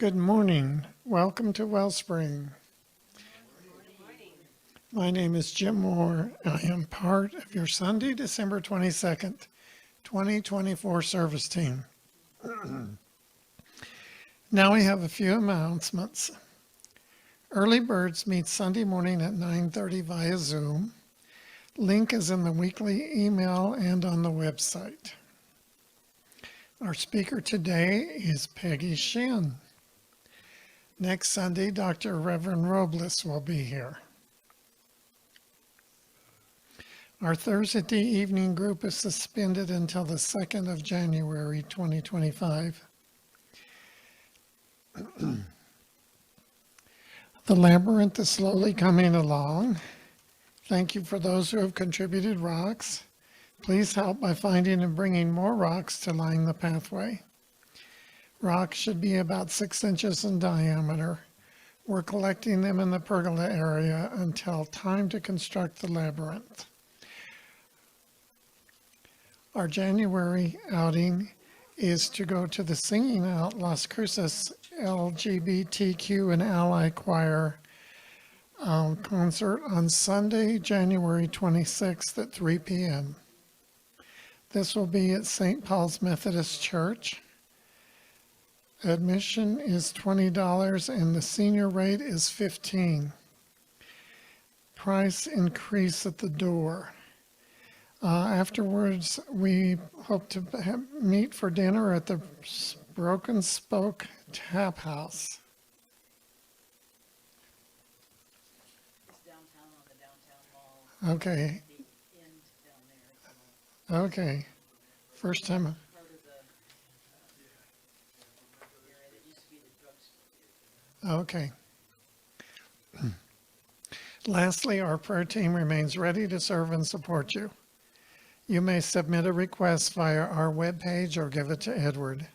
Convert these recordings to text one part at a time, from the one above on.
Good morning. Welcome to Wellspring. My name is Jim Moore, and I am part of your Sunday, December 22nd, 2024 service team. Now we have a few announcements. Early Birds meet Sunday morning at 9:30 via Zoom. Link is in the weekly email and on the website. Our speaker today is Peggy Shinn. Next Sunday, Dr. Reverend Robles will be here. Our Thursday evening group is suspended until the 2nd of January, 2025. The labyrinth is slowly coming along. Thank you for those who have contributed rocks. Please help by finding and bringing more rocks to line the pathway. Rocks should be about 6 inches in diameter. We're collecting them in the pergola area until time to construct the labyrinth. Our January outing is to go to the Singing Out Las Cruces LGBTQ and Ally Choir concert on Sunday, January 26th at 3 p.m. This will be at St. Paul's Methodist Church. Admission is $20 and the senior rate is $15. Price increase at the door. Afterwards, we hope to meet for dinner at the Broken Spoke Tap House. It's downtown on the downtown mall. Okay. The end down there. Okay. First time. Part of the area that used to be the drugstore. Okay. Lastly, our prayer team remains ready to serve and support you. You may submit a request via our webpage or give it to Edward.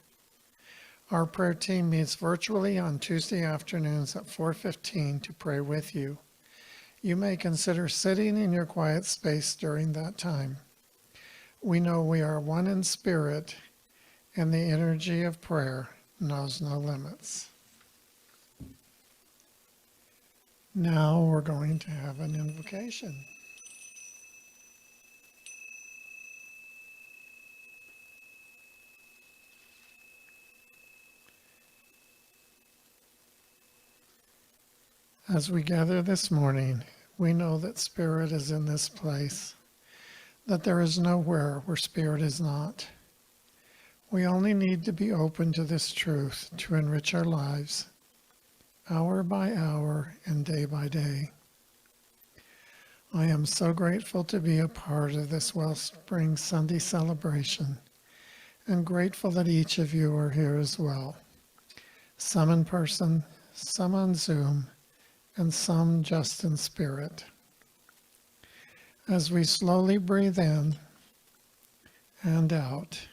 Our prayer team meets virtually on Tuesday afternoons at 4:15 to pray with you. You may consider sitting in your quiet space during that time. We know we are one in spirit, and the energy of prayer knows no limits. Now we're going to have an invocation. As we gather this morning, we know that Spirit is in this place, that there is nowhere where Spirit is not. We only need to be open to this truth to enrich our lives, hour by hour and day by day. I am so grateful to be a part of this Wellspring Sunday celebration, and grateful that each of you are here as well. Some in person, some on Zoom, and some just in spirit. As we slowly breathe in and out,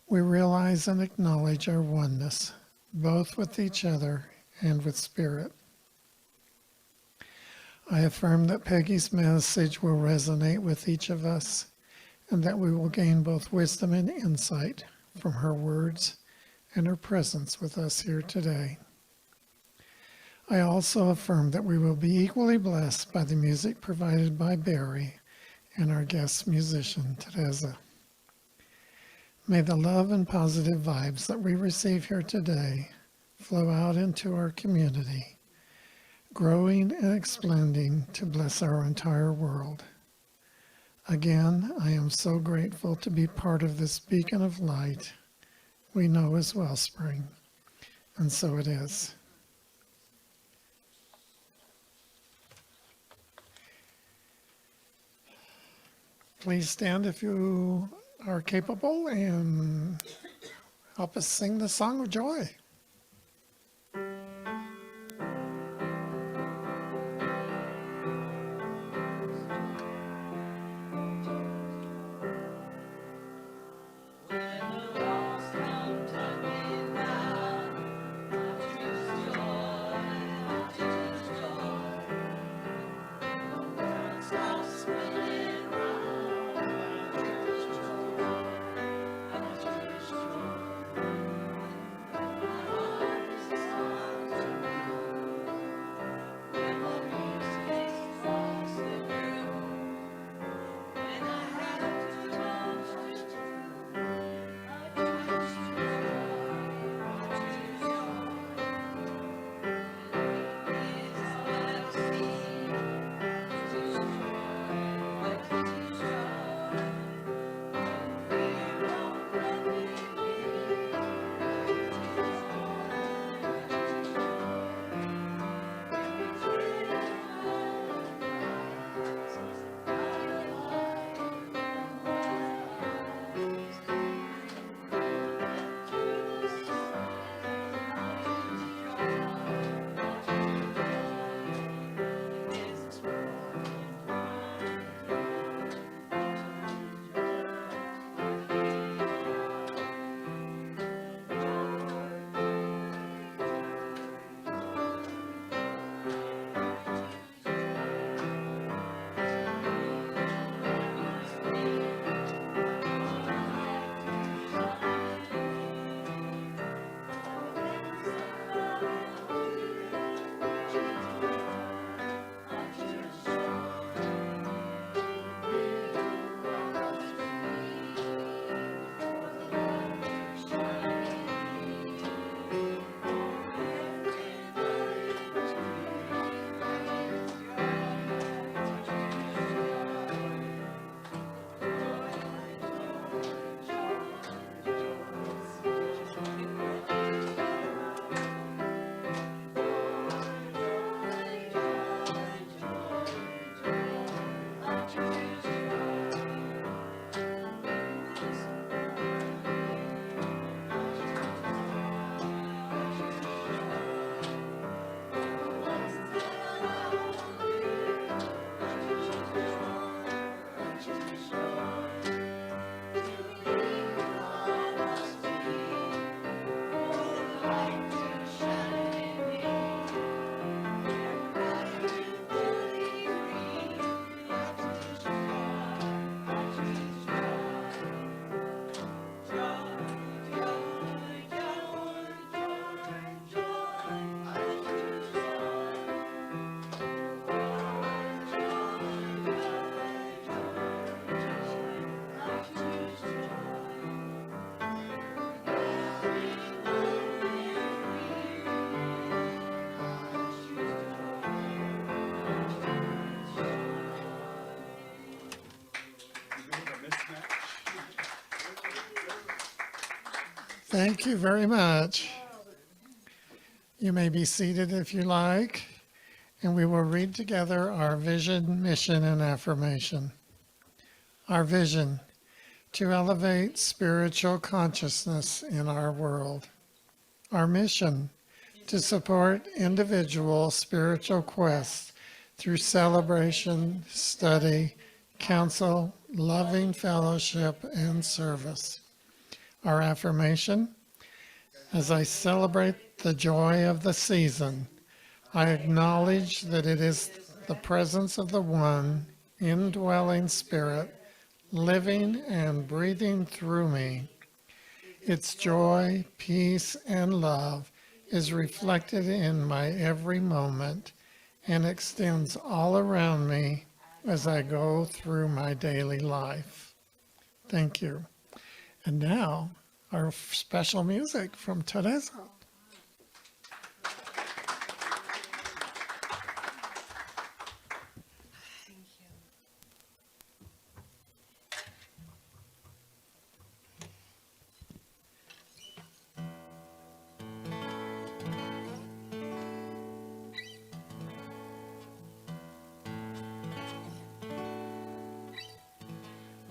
we realize and acknowledge our oneness, both with each other and with Spirit. I affirm that Peggy's message will resonate with each of us, and that we will gain both wisdom and insight from her words and her presence with us here today. I also affirm that we will be equally blessed by the music provided by Barry and our guest musician, Teresa. May the love and positive vibes that we receive here today flow out into our community, growing and expanding to bless our entire world. Again, I am so grateful to be part of this beacon of light we know as Wellspring, and so it is. Please stand if you are capable and help us sing the song of joy. Thank you very much. You may be seated if you like, and we will read together our vision, mission, and affirmation. Our vision: to elevate spiritual consciousness in our world. Our mission: to support individual spiritual quests through celebration, study, counsel, loving fellowship, and service. Our affirmation: as I celebrate the joy of the season, I acknowledge that it is the presence of the One, indwelling Spirit, living and breathing through me. Its joy, peace, and love is reflected in my every moment and extends all around me as I go through my daily life. Thank you. And now, our special music from Teresa.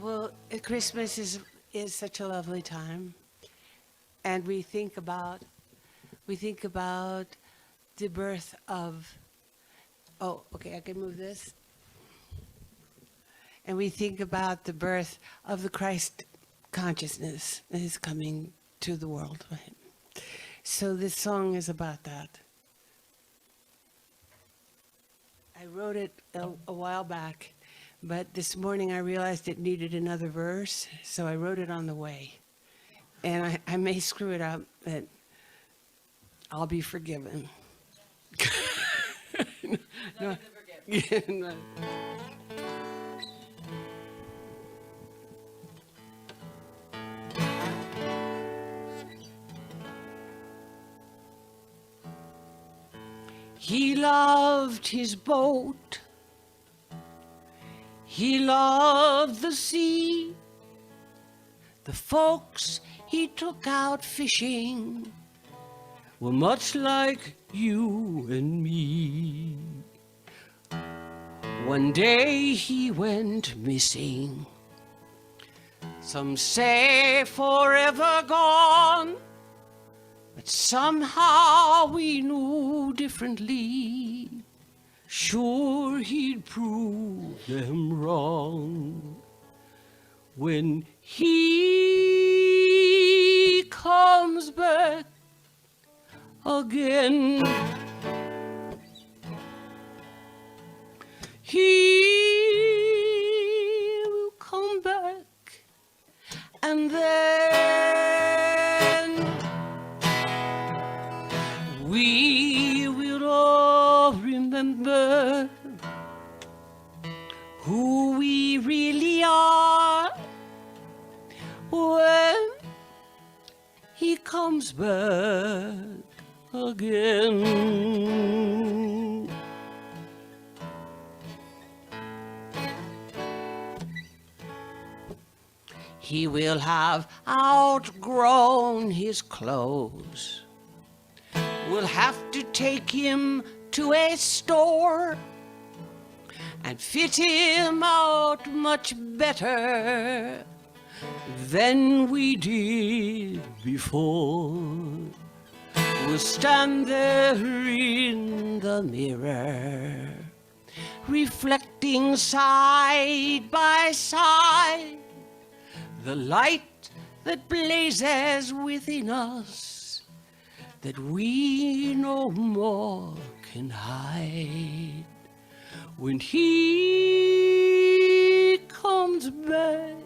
Well, Christmas is such a lovely time, and we think about the birth of. Oh, okay, I can move this. And we think about the birth of the Christ consciousness that is coming to the world. Right? So this song is about that. I wrote it a while back. But this morning I realized it needed another verse, so I wrote it on the way. And I may screw it up, but I'll be forgiven. No. Yeah, no. He loved his boat. He loved the sea. The folks he took out fishing were much like you and me. One day he went missing. Some say forever gone, but somehow we knew differently. Sure, he'd prove them wrong when he comes back again. He will come back, and then we will all remember who we really are when he comes back again. He will have outgrown his clothes. We'll have to take him to a store and fit him out much better than we did before. We'll stand there in the mirror, reflecting side by side the light that blazes within us, that we no more can hide. When he comes back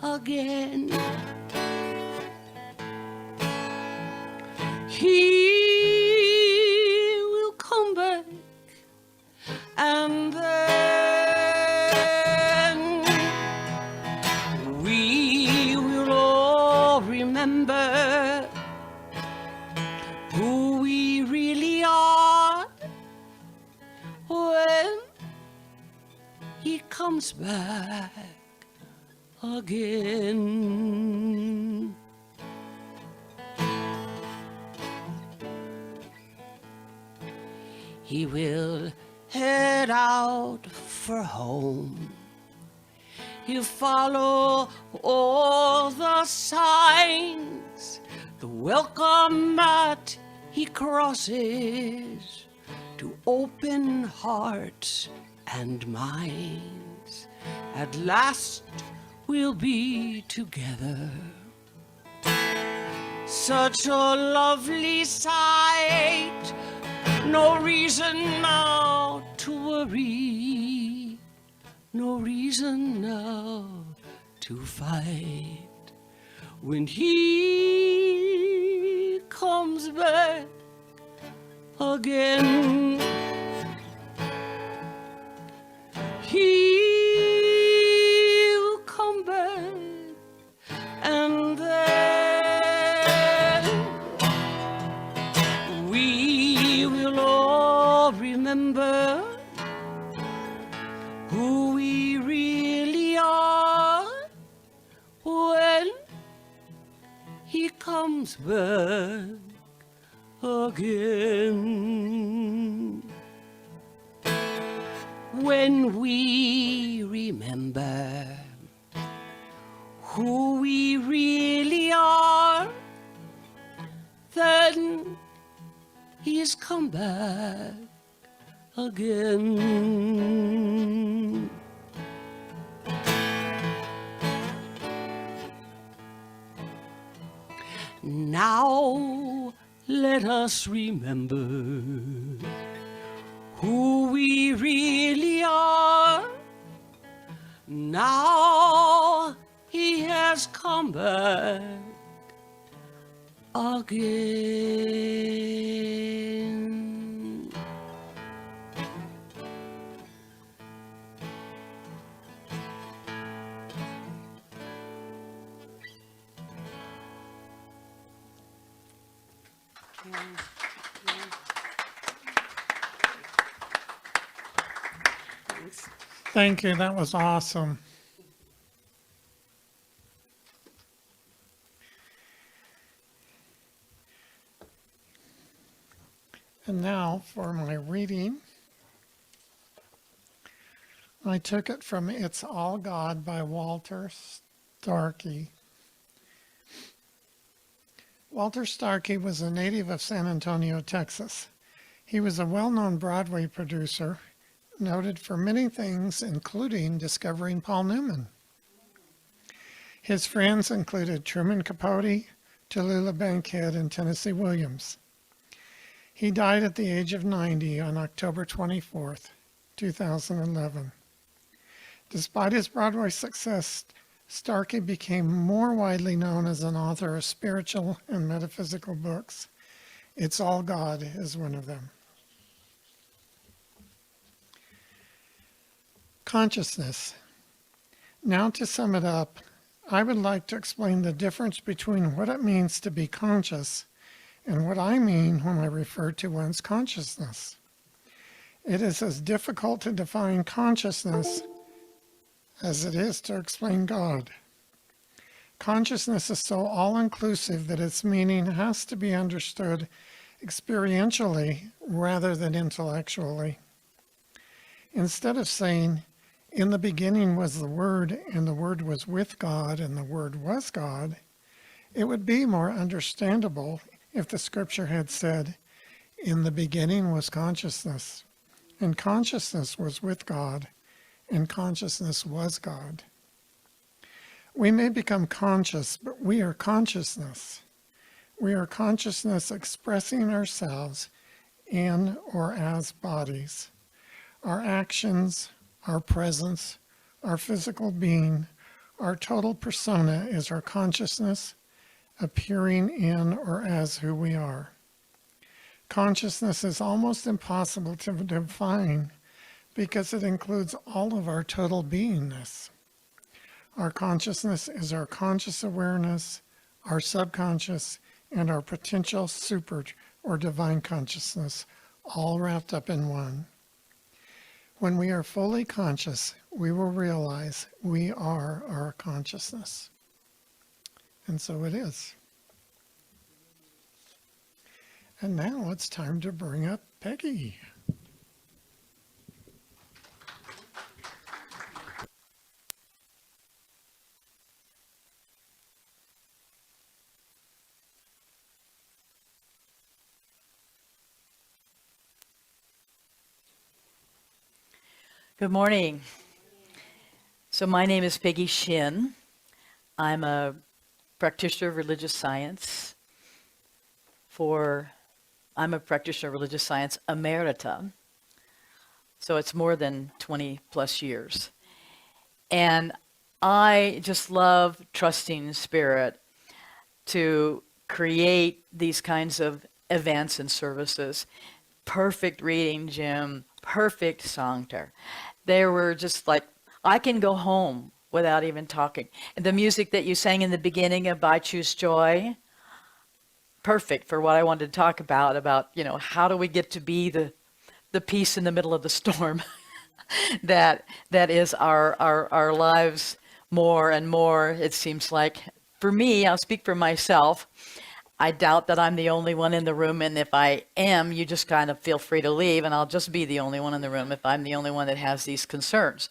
again, he will come back, and then we will all remember who we really are when he comes back again. he will head out for home. He'll follow all the signs, the welcome mat he crosses, to open hearts and minds. At last we'll be together. Such a lovely sight, no reason now to worry, no reason now to fight. When he comes back again, he'll come back, and then we will all remember who we really are when he comes back again. When we remember who we really are, then he's come back again. Now let us remember who we really are. Now he has come back again. Thank you. That was awesome. And now for my reading. I took it from It's All God by Walter Starkey. Walter Starkey was a native of San Antonio, Texas. He was a well-known Broadway producer, noted for many things, including discovering Paul Newman. His friends included Truman Capote, Tallulah Bankhead, and Tennessee Williams. He died at the age of 90 on October 24th, 2011. Despite his Broadway success, Starkey became more widely known as an author of spiritual and metaphysical books. It's All God is one of them. Consciousness. Now to sum it up, I would like to explain the difference between what it means to be conscious and what I mean when I refer to one's consciousness. It is as difficult to define consciousness as it is to explain God. Consciousness is so all-inclusive that its meaning has to be understood experientially rather than intellectually. Instead of saying, "In the beginning was the Word, and the Word was with God, and the Word was God," it would be more understandable if the scripture had said, "In the beginning was consciousness, and consciousness was with God, and consciousness was God." We may become conscious, but we are consciousness. We are consciousness expressing ourselves in or as bodies. Our actions, our presence, our physical being, our total persona is our consciousness appearing in or as who we are. Consciousness is almost impossible to define because it includes all of our total beingness. Our consciousness is our conscious awareness, our subconscious, and our potential super or divine consciousness, all wrapped up in one. When we are fully conscious, we will realize we are our consciousness. And so it is. And now it's time to bring up Peggy. Good morning. So my name is Peggy Shinn. I'm a practitioner of religious science I'm a practitioner of religious science emerita. So it's more than 20 plus years. And I just love trusting Spirit to create these kinds of events and services. Perfect reading, Jim. Perfect sancter. They were just like, I can go home without even talking. And the music that you sang in the beginning of I Choose Joy, perfect for what I wanted to talk about, how do we get to be the peace in the middle of the storm that is our lives more and more, it seems like. For me, I'll speak for myself. I doubt that I'm the only one in the room, and if I am, you just kind of feel free to leave, and I'll just be the only one in the room if I'm the only one that has these concerns.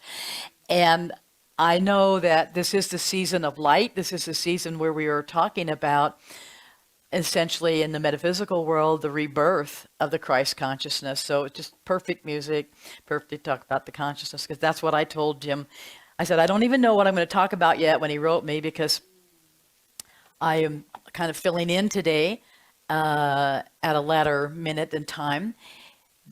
And I know that this is the season of light. This is the season where we are talking about, essentially in the metaphysical world, the rebirth of the Christ consciousness. So it's just perfect music, perfect to talk about the consciousness, because that's what I told Jim. I said, I don't even know what I'm going to talk about yet when he wrote me, because I am kind of filling in today at a latter minute in time.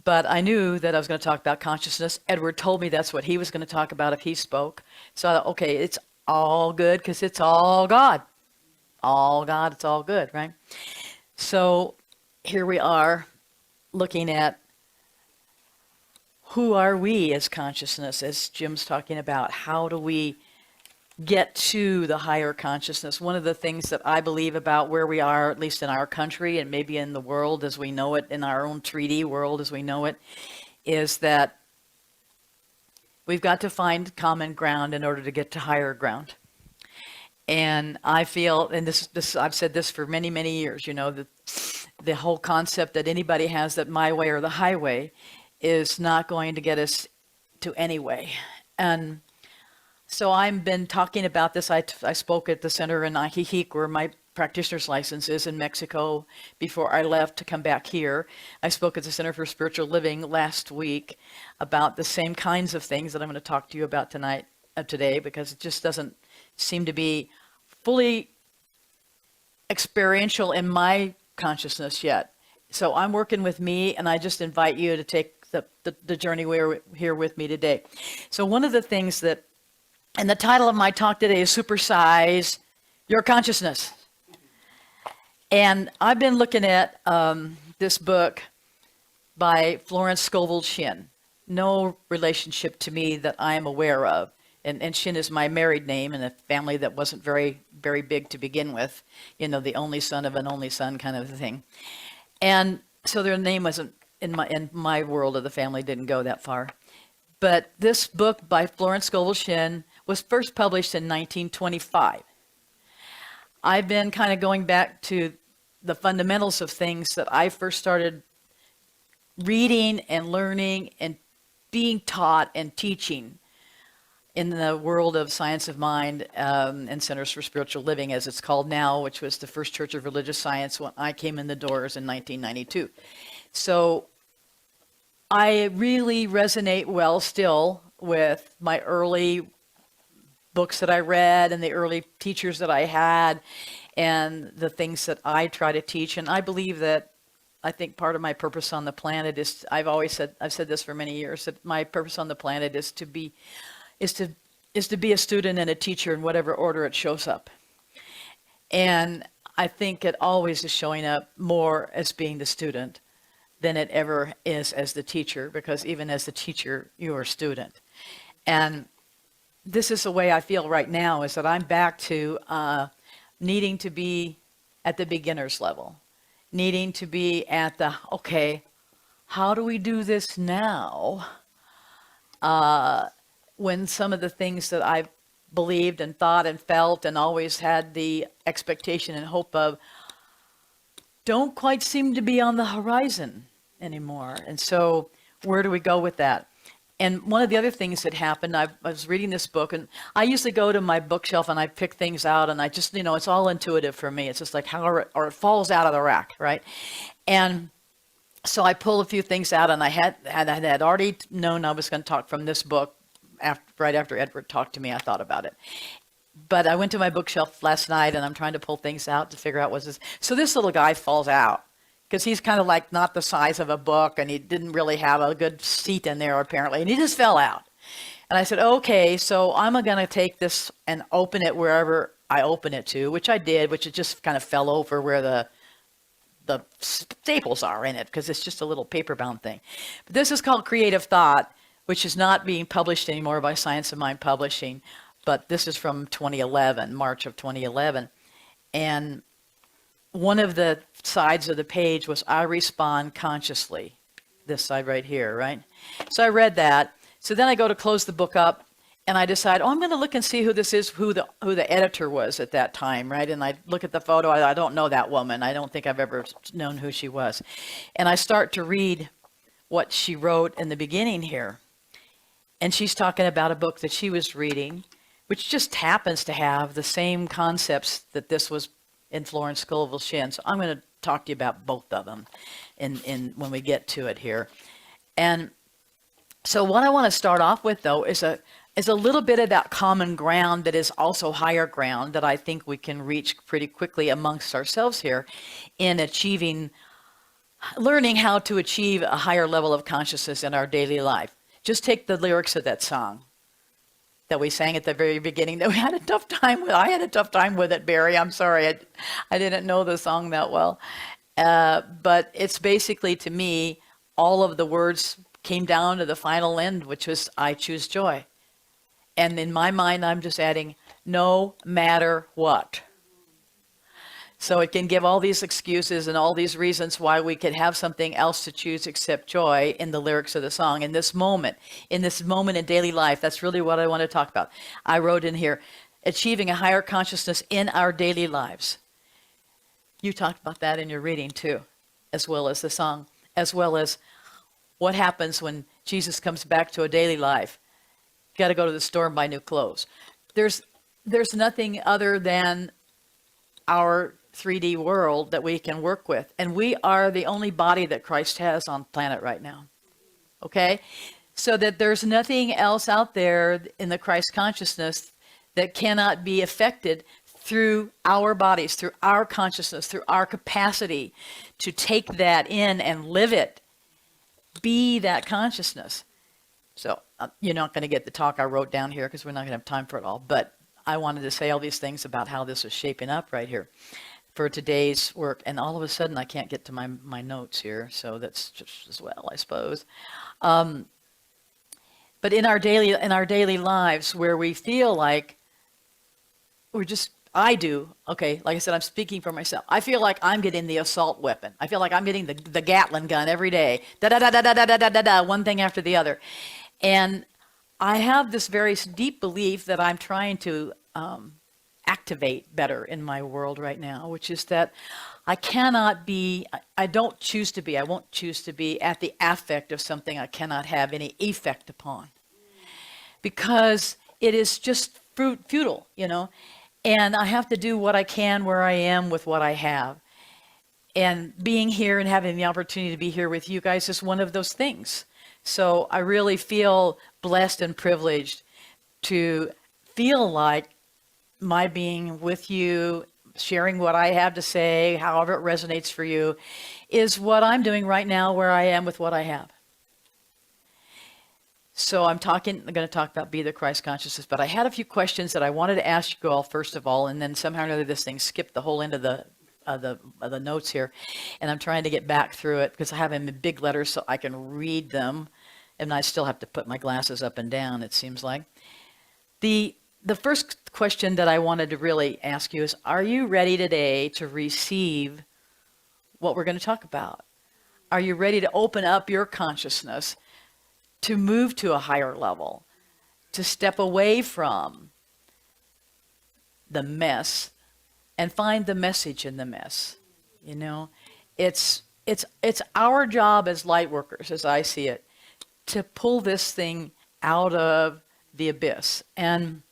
But I knew that I was going to talk about consciousness. Edward told me that's what he was going to talk about if he spoke. So I thought, okay, it's all good because it's all God. All God, it's all good, right? So here we are looking at who are we as consciousness, as Jim's talking about. How do we get to the higher consciousness? One of the things that I believe about where we are, at least in our country and maybe in the world as we know it, in our own treaty world as we know it, is that we've got to find common ground in order to get to higher ground. And I feel, and this I've said this for many, many years, the whole concept that anybody has that my way or the highway is not going to get us to any way. And so I've been talking about this. I spoke at the center in Ajijic, where my practitioner's license is in Mexico, before I left to come back here. I spoke at the Center for Spiritual Living last week about the same kinds of things that I'm going to talk to you about today, because it just doesn't seem to be fully experiential in my consciousness yet. So I'm working with me, and I just invite you to take the journey here with me today. So one of the things that, and the title of my talk today is Supersize Your Consciousness. And I've been looking at this book by Florence Scovel Shinn. No relationship to me that I am aware of. And Shinn is my married name in a family that wasn't very, very big to begin with. The only son of an only son kind of a thing. And so their name wasn't, in my world of the family, didn't go that far. But this book by Florence Scovel Shinn was first published in 1925. I've been kind of going back to the fundamentals of things that I first started reading and learning and being taught and teaching in the world of science of mind and Centers for Spiritual Living, as it's called now, which was the first Church of Religious Science when I came in the doors in 1992. So I really resonate well still with my early books that I read and the early teachers that I had and the things that I try to teach. And I believe that, I think part of my purpose on the planet is, I've said this for many years, that my purpose on the planet is to be a student and a teacher in whatever order it shows up. And I think it always is showing up more as being the student than it ever is as the teacher, because even as the teacher, you're a student. And this is the way I feel right now, is that I'm back to needing to be at the beginner's level, needing to be at the, okay, how do we do this now? When some of the things that I've believed and thought and felt and always had the expectation and hope of don't quite seem to be on the horizon anymore. And so where do we go with that? And one of the other things that happened, I was reading this book, and I usually go to my bookshelf and I pick things out, and I just, it's all intuitive for me. It's just like or it falls out of the rack, right? And so I pulled a few things out, and I had already known I was going to talk from this book. Right after Edward talked to me, I thought about it. But I went to my bookshelf last night, and I'm trying to pull things out to figure out what's this. So this little guy falls out because he's kind of like not the size of a book, and he didn't really have a good seat in there apparently, and he just fell out. And I said, okay, so I'm going to take this and open it wherever I open it to, which I did, which it just kind of fell over where the staples are in it, because it's just a little paper-bound thing. But this is called Creative Thought, which is not being published anymore by Science of Mind Publishing, but this is from 2011, March of 2011. And one of the sides of the page was, I respond consciously. This side right here, right? So I read that. So then I go to close the book up, and I decide, I'm going to look and see who this is, who the editor was at that time, right? And I look at the photo. I don't know that woman. I don't think I've ever known who she was. And I start to read what she wrote in the beginning here. And she's talking about a book that she was reading, which just happens to have the same concepts that this was in Florence Scovel Shinn. So I'm going to talk to you about both of them when we get to it here. And so what I want to start off with, though, is a little bit of that common ground that is also higher ground that I think we can reach pretty quickly amongst ourselves here in learning how to achieve a higher level of consciousness in our daily life. Just take the lyrics of that song that we sang at the very beginning that we had a tough time with. I had a tough time with it, Barry. I'm sorry. I didn't know the song that well. But it's basically, to me, all of the words came down to the final end, which was, I choose joy. And in my mind, I'm just adding, no matter what. So it can give all these excuses and all these reasons why we could have something else to choose except joy in the lyrics of the song. In this moment in daily life, that's really what I want to talk about. I wrote in here, achieving a higher consciousness in our daily lives. You talked about that in your reading too, as well as the song, as well as what happens when Jesus comes back to a daily life. You got to go to the store and buy new clothes. There's nothing other than our 3D world that we can work with. And we are the only body that Christ has on the planet right now. Okay? So that there's nothing else out there in the Christ consciousness that cannot be affected through our bodies, through our consciousness, through our capacity to take that in and live it. Be that consciousness. So you're not going to get the talk I wrote down here because we're not going to have time for it all. But I wanted to say all these things about how this is shaping up right here for today's work. And all of a sudden, I can't get to my notes here. So that's just as well, I suppose. But in our daily lives, where we feel like I do, okay, like I said, I'm speaking for myself. I feel like I'm getting the assault weapon. I feel like I'm getting the Gatling gun every day. Da-da-da-da-da-da-da-da, one thing after the other. And I have this very deep belief that I'm trying to activate better in my world right now, which is that I won't choose to be at the affect of something I cannot have any effect upon. Because it is just futile, And I have to do what I can where I am with what I have. And being here and having the opportunity to be here with you guys is one of those things. So I really feel blessed and privileged to feel like my being with you, sharing what I have to say, however it resonates for you, is what I'm doing right now where I am with what I have. So I'm going to talk about Be the Christ Consciousness, but I had a few questions that I wanted to ask you all first of all, and then somehow or another this thing skipped the whole end of the notes here, and I'm trying to get back through it because I have them in big letters so I can read them, and I still have to put my glasses up and down, it seems like. The first question that I wanted to really ask you is, are you ready today to receive what we're going to talk about? Are you ready to open up your consciousness to move to a higher level, to step away from the mess and find the message in the mess? It's our job as light workers, as I see it, to pull this thing out of the abyss. And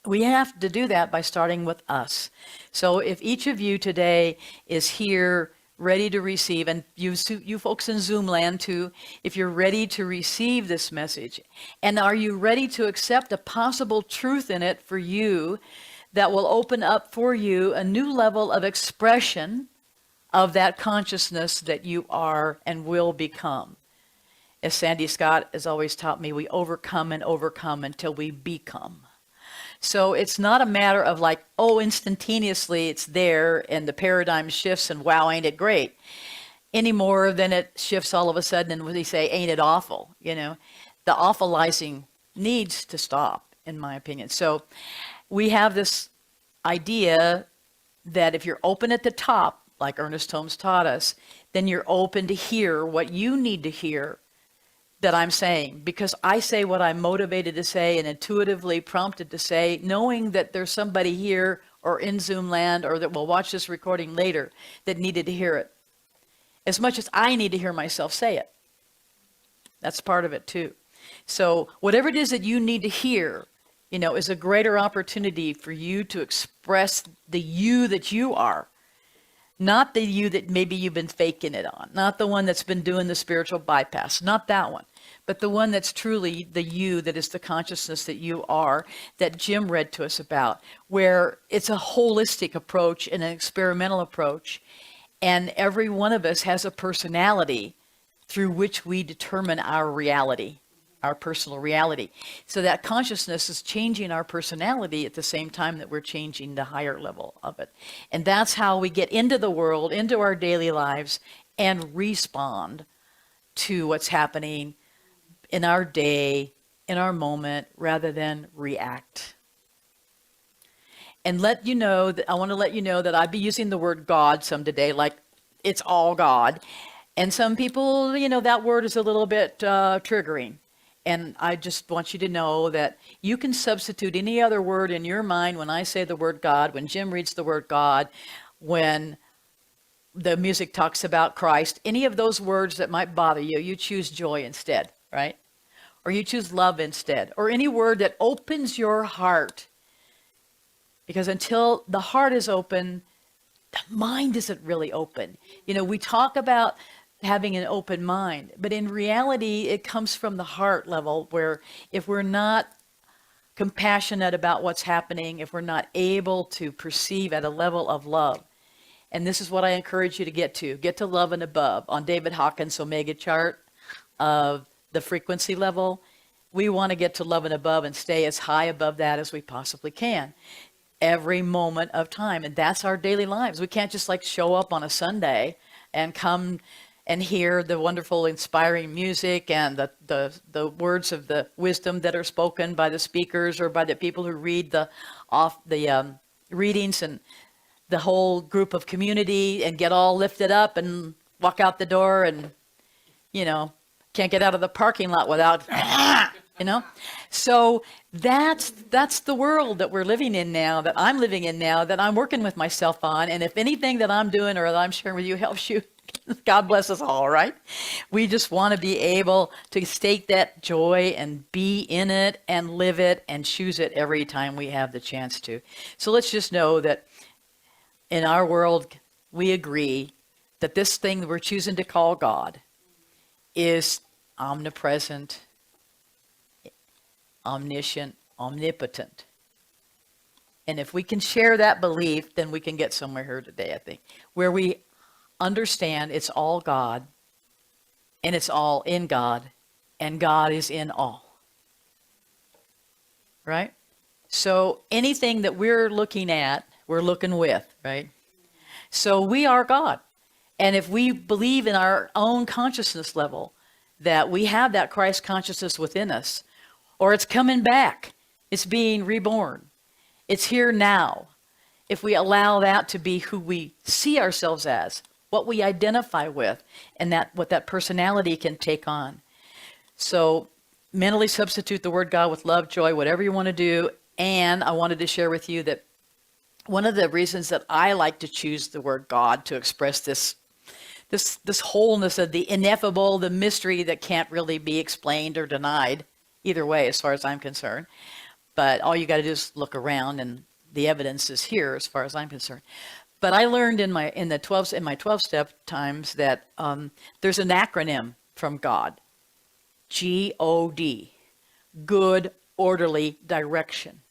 we have to do that by starting with us. So if each of you today is here ready to receive, and you folks in Zoom land too, if you're ready to receive this message, and are you ready to accept a possible truth in it for you that will open up for you a new level of expression of that consciousness that you are and will become. As Sandy Scott has always taught me, we overcome and overcome until we become. So it's not a matter of like, oh, instantaneously it's there and the paradigm shifts and wow, ain't it great? Any more than it shifts all of a sudden and we say, ain't it awful? You know, the awfulizing needs to stop, in my opinion. So we have this idea that if you're open at the top, like Ernest Holmes taught us, then you're open to hear what you need to hear that I'm saying, because I say what I'm motivated to say and intuitively prompted to say, knowing that there's somebody here or in Zoom land or that will watch this recording later that needed to hear it, as much as I need to hear myself say it. That's part of it too. So whatever it is that you need to hear, you know, is a greater opportunity for you to express the you that you are. Not the you that maybe you've been faking it on. Not the one that's been doing the spiritual bypass. Not that one. But the one that's truly the you that is the consciousness that you are, that Jim read to us about, where it's a holistic approach and an experimental approach. And every one of us has a personality through which we determine our reality, our personal reality. So that consciousness is changing our personality at the same time that we're changing the higher level of it. And that's how we get into the world, into our daily lives, and respond to what's happening in our day, in our moment, rather than react. And let you know that I want to let you know that I'd be using the word God some today, like it's all God. And some people, you know, that word is a little bit triggering. And I just want you to know that you can substitute any other word in your mind when I say the word God, when Jim reads the word God, when the music talks about Christ, any of those words that might bother you, you choose joy instead, right? Or you choose love instead, or any word that opens your heart. Because until the heart is open, the mind isn't really open. You know, we talk about having an open mind, but in reality, it comes from the heart level, where if we're not compassionate about what's happening, if we're not able to perceive at a level of love, and this is what I encourage you to get to love and above on David Hawkins' Omega chart of the frequency level. We want to get to love and above and stay as high above that as we possibly can every moment of time. And that's our daily lives. We can't just like show up on a Sunday and come and hear the wonderful, inspiring music and the words of the wisdom that are spoken by the speakers or by the people who read the readings, and the whole group of community, and get all lifted up and walk out the door and, you know, can't get out of the parking lot without, you know. So that's the world that we're living in now, that I'm living in now, that I'm working with myself on. And if anything that I'm doing or that I'm sharing with you helps you, God bless us all, right? We just want to be able to stake that joy and be in it and live it and choose it every time we have the chance to. So let's just know that in our world, we agree that this thing that we're choosing to call God is omnipresent, omniscient, omnipotent. And if we can share that belief, then we can get somewhere here today, I think, where we understand it's all God, and it's all in God, and God is in all. Right? So anything that we're looking at, we're looking with, right? So we are God. And if we believe in our own consciousness level that we have that Christ consciousness within us, or it's coming back, it's being reborn, it's here now. If we allow that to be who we see ourselves as, what we identify with, and that what that personality can take on. So mentally substitute the word God with love, joy, whatever you want to do. And I wanted to share with you that one of the reasons that I like to choose the word God to express this wholeness of the ineffable, the mystery that can't really be explained or denied, either way, as far as I'm concerned. But all you got to do is look around, and the evidence is here, as far as I'm concerned. But I learned in my 12-step times that there's an acronym from God, GOD, good orderly direction.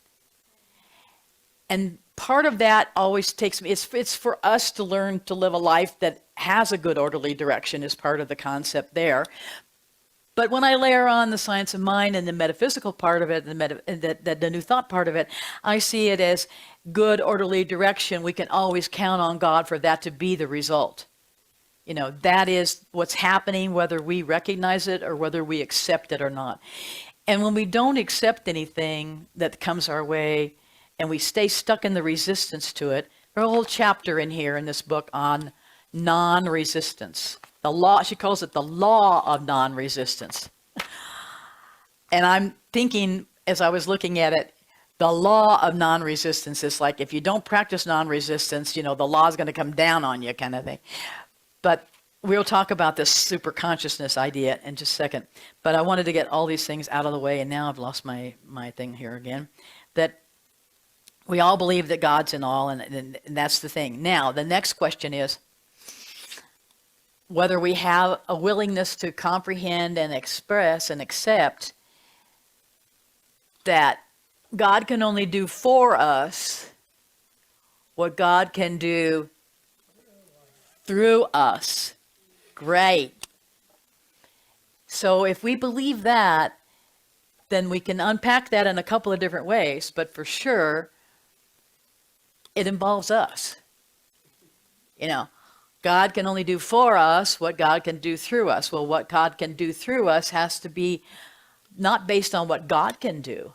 And part of that always takes me, it's for us to learn to live a life that has a good orderly direction is part of the concept there. But when I layer on the science of mind and the metaphysical part of it, and the new thought part of it, I see it as good orderly direction. We can always count on God for that to be the result. You know, that is what's happening, whether we recognize it or whether we accept it or not. And when we don't accept anything that comes our way and we stay stuck in the resistance to it, there's a whole chapter in here in this book on non-resistance. The law, she calls it the law of non-resistance. And I'm thinking, as I was looking at it, the law of non-resistance is like, if you don't practice non-resistance, you know, the law is going to come down on you kind of thing. But we'll talk about this super consciousness idea in just a second. But I wanted to get all these things out of the way, and now I've lost my thing here again. That we all believe that God's in all, and that's the thing. Now, the next question is whether we have a willingness to comprehend and express and accept that God can only do for us what God can do through us. Great. So if we believe that, then we can unpack that in a couple of different ways, but for sure, it involves us. You know, God can only do for us what God can do through us. Well, what God can do through us has to be not based on what God can do,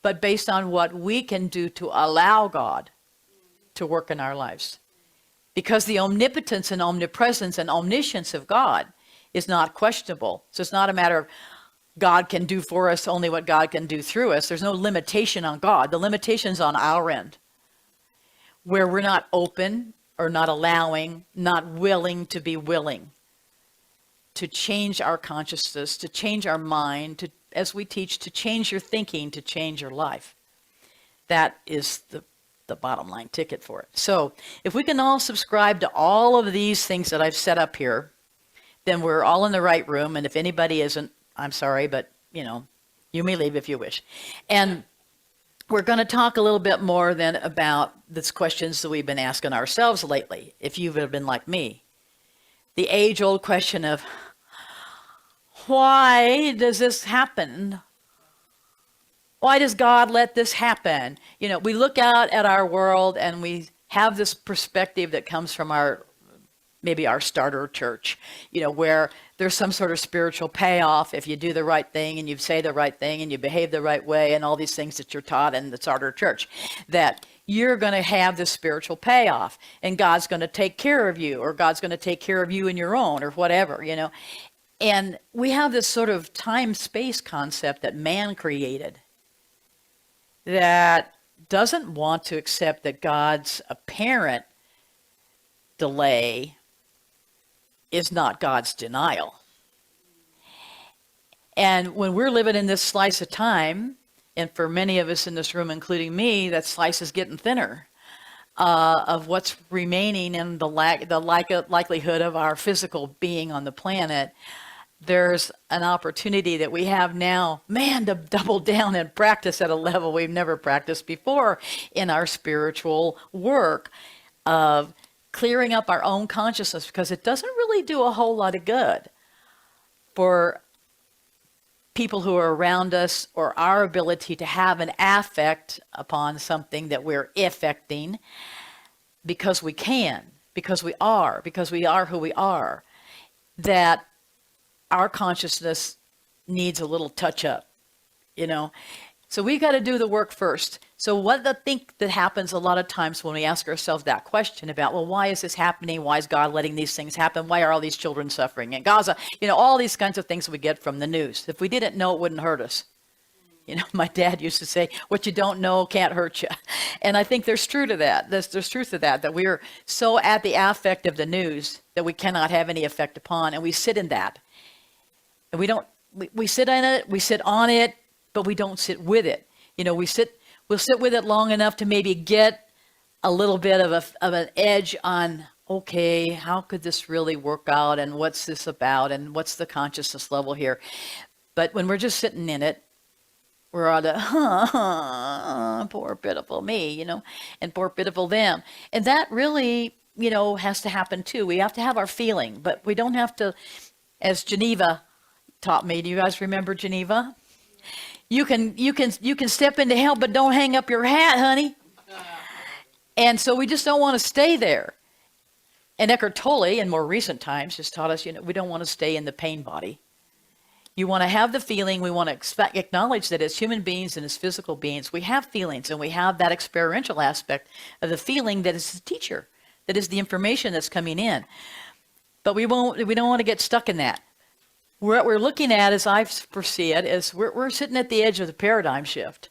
but based on what we can do to allow God to work in our lives. Because the omnipotence and omnipresence and omniscience of God is not questionable. So it's not a matter of God can do for us only what God can do through us. There's no limitation on God. The limitation's on our end, where we're not open or not allowing, not willing to be willing to change our consciousness, to change our mind, to, as we teach, to change your thinking, to change your life. That is the bottom line ticket for it. So if we can all subscribe to all of these things that I've set up here, then we're all in the right room. And if anybody isn't, I'm sorry, but you know, you may leave if you wish. And we're going to talk a little bit more then about these questions that we've been asking ourselves lately, if you've been like me. The age-old question of, why does this happen? Why does God let this happen? You know, we look out at our world and we have this perspective that comes from maybe our starter church, you know, where there's some sort of spiritual payoff if you do the right thing and you say the right thing and you behave the right way and all these things that you're taught in the starter church, that you're going to have this spiritual payoff and God's going to take care of you, or God's going to take care of you in your own, or whatever, you know. And we have this sort of time-space concept that man created that doesn't want to accept that God's apparent delay is not God's denial. And when we're living in this slice of time, and for many of us in this room, including me, that slice is getting thinner of what's remaining in the likelihood of our physical being on the planet. There's an opportunity that we have now, man, to double down and practice at a level we've never practiced before in our spiritual work of clearing up our own consciousness, because it doesn't really do a whole lot of good for people who are around us, or our ability to have an affect upon something that we're affecting, because we can, because we are who we are, that our consciousness needs a little touch up, you know. So we got to do the work first. So what I think that happens a lot of times when we ask ourselves that question about, well, why is this happening? Why is God letting these things happen? Why are all these children suffering in Gaza? You know, all these kinds of things we get from the news. If we didn't know, it wouldn't hurt us. You know, my dad used to say, what you don't know can't hurt you. And I think there's truth to that. There's truth to that we're so at the affect of the news that we cannot have any effect upon. And we sit in that. And we sit in it, we sit on it, but we don't sit with it. You know, we'll sit with it long enough to maybe get a little bit of an edge on, okay, how could this really work out, and what's this about, and what's the consciousness level here? But when we're just sitting in it, we're all the, poor pitiful me, and poor pitiful them. And that really, has to happen too. We have to have our feeling, but we don't have to, as Geneva taught me. Do you guys remember Geneva? You can step into hell, but don't hang up your hat, honey. And so we just don't want to stay there. And Eckhart Tolle, in more recent times, has taught us, we don't want to stay in the pain body. You want to have the feeling. We want to acknowledge that as human beings and as physical beings, we have feelings, and we have that experiential aspect of the feeling that is the teacher, that is the information that's coming in. But we don't want to get stuck in that. What we're looking at, as I foresee it, is we're sitting at the edge of the paradigm shift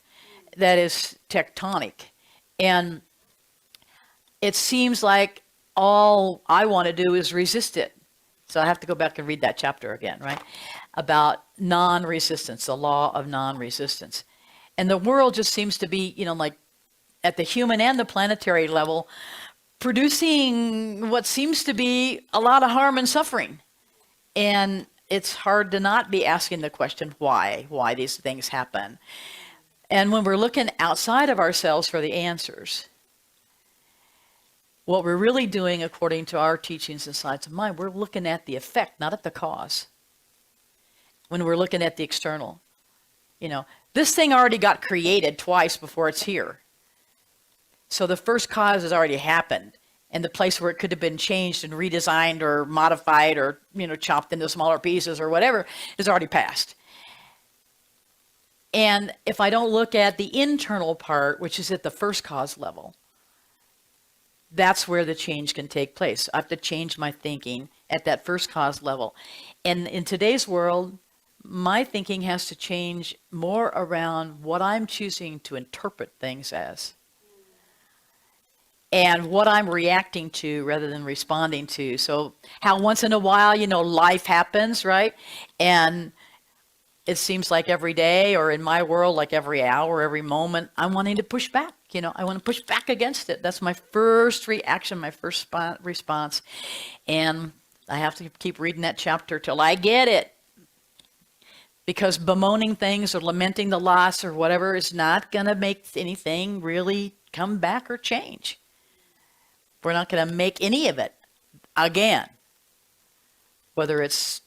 that is tectonic. And it seems like all I want to do is resist it. So I have to go back and read that chapter again, right? About non-resistance, the law of non-resistance. And the world just seems to be, like at the human and the planetary level, producing what seems to be a lot of harm and suffering. And it's hard to not be asking the question, why these things happen. And when we're looking outside of ourselves for the answers, what we're really doing, according to our teachings and sides of mind, we're looking at the effect, not at the cause. When we're looking at the external, this thing already got created twice before it's here. So the first cause has already happened. And the place where it could have been changed and redesigned or modified or, chopped into smaller pieces or whatever is already passed. And if I don't look at the internal part, which is at the first cause level, that's where the change can take place. I have to change my thinking at that first cause level. And in today's world, my thinking has to change more around what I'm choosing to interpret things as. And what I'm reacting to rather than responding to. So how once in a while, life happens, right? And it seems like every day, or in my world, like every hour, every moment, I'm wanting to push back. I want to push back against it. That's my first reaction, my first response. And I have to keep reading that chapter till I get it. Because bemoaning things or lamenting the loss or whatever is not going to make anything really come back or change. We're not going to make any of it again. Whether it's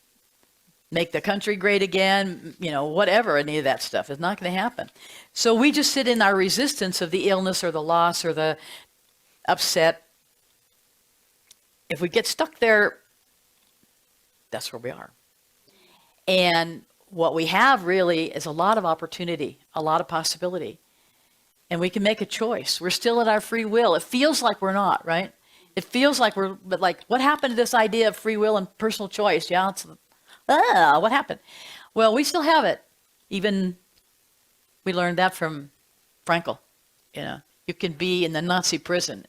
make the country great again, whatever, any of that stuff is not going to happen. So we just sit in our resistance of the illness or the loss or the upset. If we get stuck there, that's where we are. And what we have really is a lot of opportunity, a lot of possibility. And we can make a choice. We're still at our free will. It feels like we're not, right? It feels like but what happened to this idea of free will and personal choice? Yeah, what happened? Well, we still have it. Even we learned that from Frankl. You can be in the Nazi prison.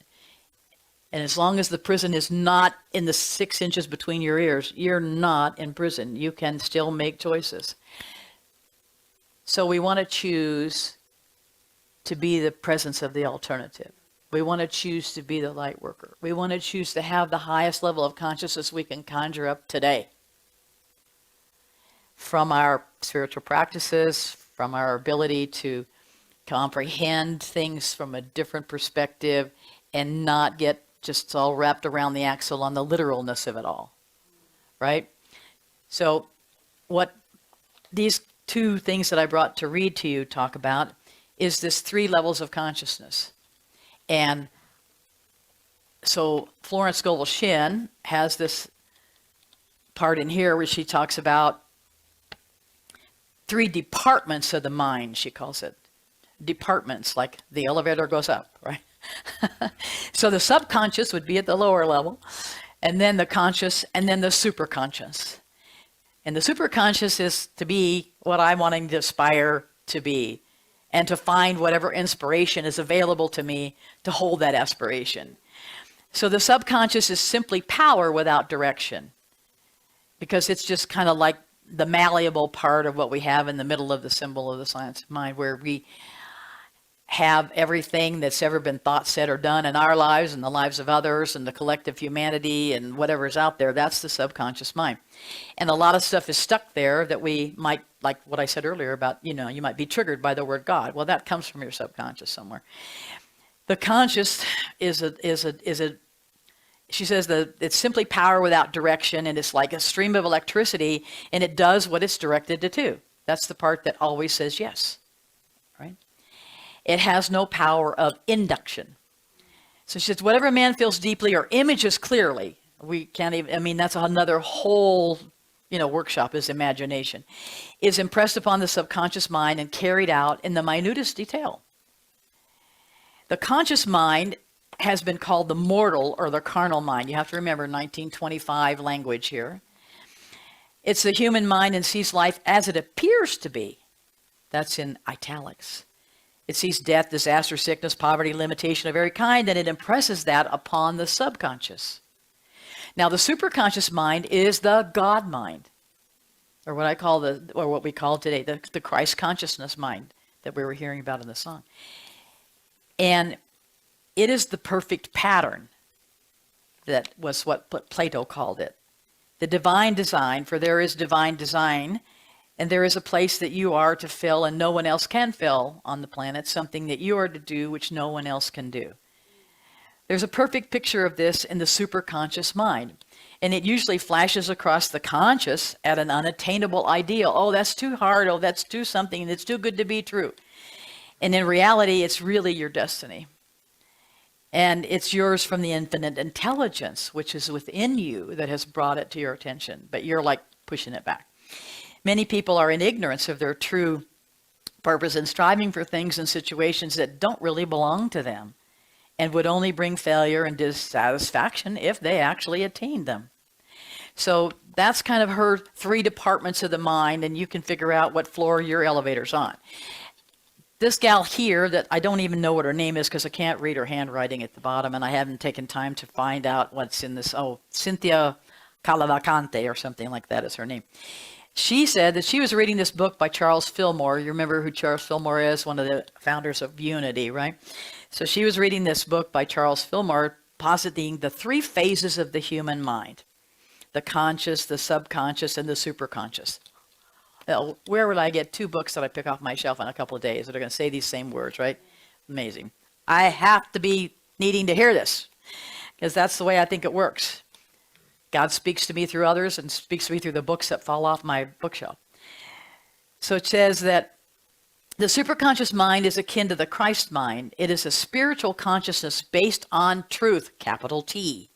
And as long as the prison is not in the 6 inches between your ears, you're not in prison. You can still make choices. So we want to choose to be the presence of the alternative. We want to choose to be the light worker. We want to choose to have the highest level of consciousness we can conjure up today. From our spiritual practices, from our ability to comprehend things from a different perspective and not get just all wrapped around the axle on the literalness of it all, right? So what these two things that I brought to read to you talk about is this 3 levels of consciousness. And so Florence Scovel Shinn has this part in here where she talks about 3 departments of the mind, she calls it. Departments, like the elevator goes up, right? So the subconscious would be at the lower level, and then the conscious, and then the superconscious. And the superconscious is to be what I'm wanting to aspire to be, and to find whatever inspiration is available to me to hold that aspiration. So the subconscious is simply power without direction, because it's just kind of like the malleable part of what we have in the middle of the symbol of the science of mind, where we have everything that's ever been thought, said, or done in our lives and the lives of others and the collective humanity and whatever's out there. That's the subconscious mind. And a lot of stuff is stuck there that we might, like what I said earlier about, you might be triggered by the word God. Well, that comes from your subconscious somewhere. The conscious is a she says that it's simply power without direction, and it's like a stream of electricity, and it does what it's directed to do. That's the part that always says yes, right? It has no power of induction. So she says, whatever a man feels deeply or images clearly, we can't even, that's another whole, workshop is imagination, is impressed upon the subconscious mind and carried out in the minutest detail. The conscious mind has been called the mortal or the carnal mind. You have to remember 1925 language here. It's the human mind and sees life as it appears to be. That's in italics. It sees death, disaster, sickness, poverty, limitation of every kind, and it impresses that upon the subconscious. Now, the superconscious mind is the God mind, or what we call today the Christ consciousness mind that we were hearing about in the song. And it is the perfect pattern. That was what Plato called it. The divine design, for there is divine design, and there is a place that you are to fill and no one else can fill on the planet, something that you are to do which no one else can do. There's a perfect picture of this in the superconscious mind, and it usually flashes across the conscious at an unattainable ideal. Oh, that's too hard. Oh, that's too something that's too good to be true. And in reality, it's really your destiny. And it's yours from the infinite intelligence, which is within you, that has brought it to your attention. But you're like pushing it back. Many people are in ignorance of their true purpose and striving for things and situations that don't really belong to them and would only bring failure and dissatisfaction if they actually attained them. So that's kind of her 3 departments of the mind, and you can figure out what floor your elevator's on. This gal here, that I don't even know what her name is because I can't read her handwriting at the bottom, and I haven't taken time to find out what's in this. Oh, Cynthia Calavacante or something like that is her name. She said that she was reading this book by Charles Fillmore. You remember who Charles Fillmore is? One of the founders of Unity, right? So she was reading this book by Charles Fillmore, positing the 3 phases of the human mind: the conscious, the subconscious, and the superconscious. Now, where would I get 2 books that I pick off my shelf in a couple of days that are going to say these same words, right? Amazing. I have to be needing to hear this because that's the way I think it works. God speaks to me through others and speaks to me through the books that fall off my bookshelf. So it says that the superconscious mind is akin to the Christ mind. It is a spiritual consciousness based on truth, capital T.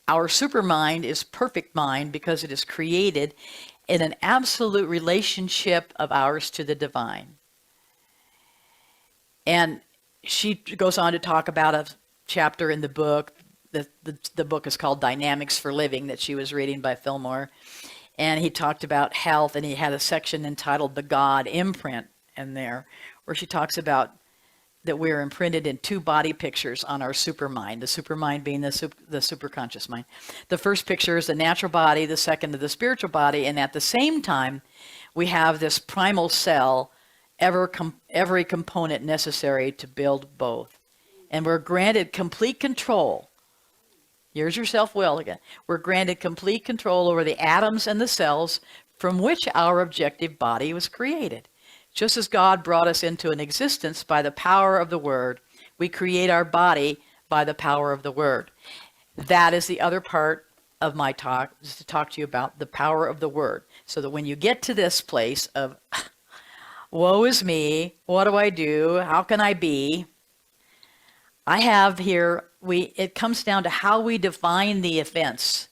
Our supermind is perfect mind because it is created in an absolute relationship of ours to the divine. And she goes on to talk about a chapter in the book. The book is called Dynamics for Living, that she was reading by Fillmore. And he talked about health, and he had a section entitled The God Imprint in there, where she talks about that we're imprinted in 2 body pictures on our supermind, the supermind being the superconscious mind. The first picture is the natural body, the second is the spiritual body, and at the same time, we have this primal cell, every component necessary to build both. And we're granted complete control. Here's your self-will again. We're granted complete control over the atoms and the cells from which our objective body was created. Just as God brought us into an existence by the power of the Word, we create our body by the power of the Word. That is the other part of my talk, is to talk to you about the power of the Word. So that when you get to this place of, woe is me, what do I do, how can I be? I have here, it comes down to how we define the events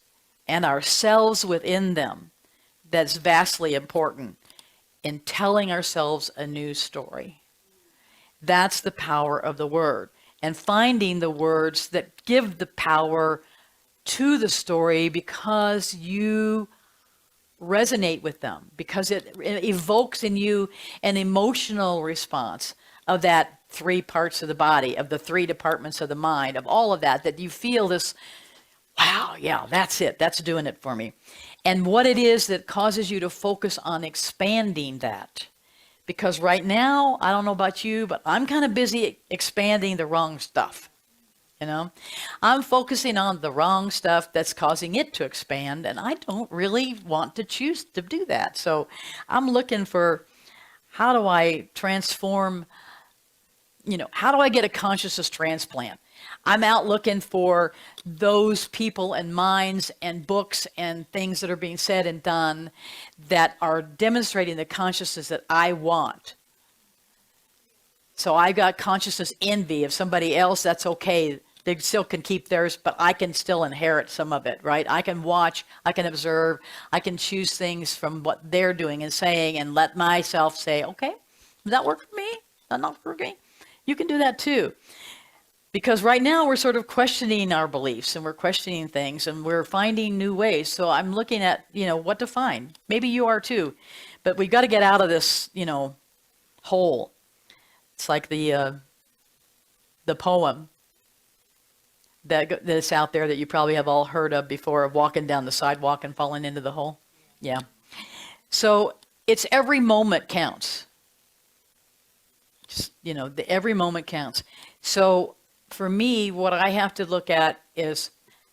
and ourselves within them. That's vastly important in telling ourselves a new story. That's the power of the Word. And finding the words that give the power to the story because you resonate with them, because it evokes in you an emotional response of that 3 parts of the body, of the 3 departments of the mind, of all of that you feel this, wow, yeah, that's it. That's doing it for me. And what it is that causes you to focus on expanding that. Because right now, I don't know about you, but I'm kind of busy expanding the wrong stuff. You know, I'm focusing on the wrong stuff that's causing it to expand, and I don't really want to choose to do that. So I'm looking for, how do I transform, how do I get a consciousness transplant? I'm out looking for those people and minds and books and things that are being said and done that are demonstrating the consciousness that I want. So I got consciousness envy of somebody else, that's okay. They still can keep theirs, but I can still inherit some of it, right? I can watch, I can observe, I can choose things from what they're doing and saying and let myself say, okay, does that work for me? Does that not work for me? You can do that too. Because right now we're sort of questioning our beliefs and we're questioning things and we're finding new ways. So I'm looking at, what to find. Maybe you are too, but we got to get out of this, hole. It's like the poem that's out there that you probably have all heard of before, of walking down the sidewalk and falling into the hole. Yeah. So it's every moment counts. Just, every moment counts. So for me, what I have to look at is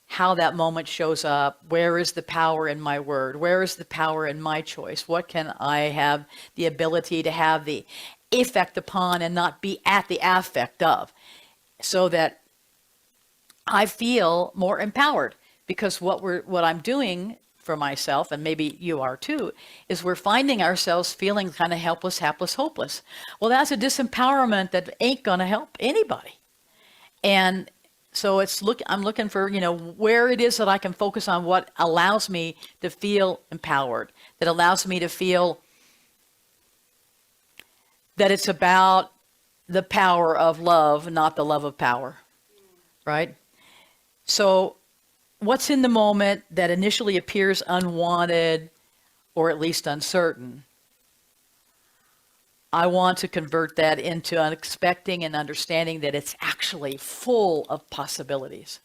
how that moment shows up. Where is the power in my word? Where is the power in my choice? What can I have the ability to have the effect upon and not be at the affect of, so that I feel more empowered? Because what I'm doing for myself, and maybe you are too, is we're finding ourselves feeling kind of helpless, hapless, hopeless. Well, that's a disempowerment that ain't gonna help anybody. And so I'm looking for, where it is that I can focus on what allows me to feel empowered, that allows me to feel that it's about the power of love, not the love of power, right? So what's in the moment that initially appears unwanted or at least uncertain, I want to convert that into expecting and understanding that it's actually full of possibilities.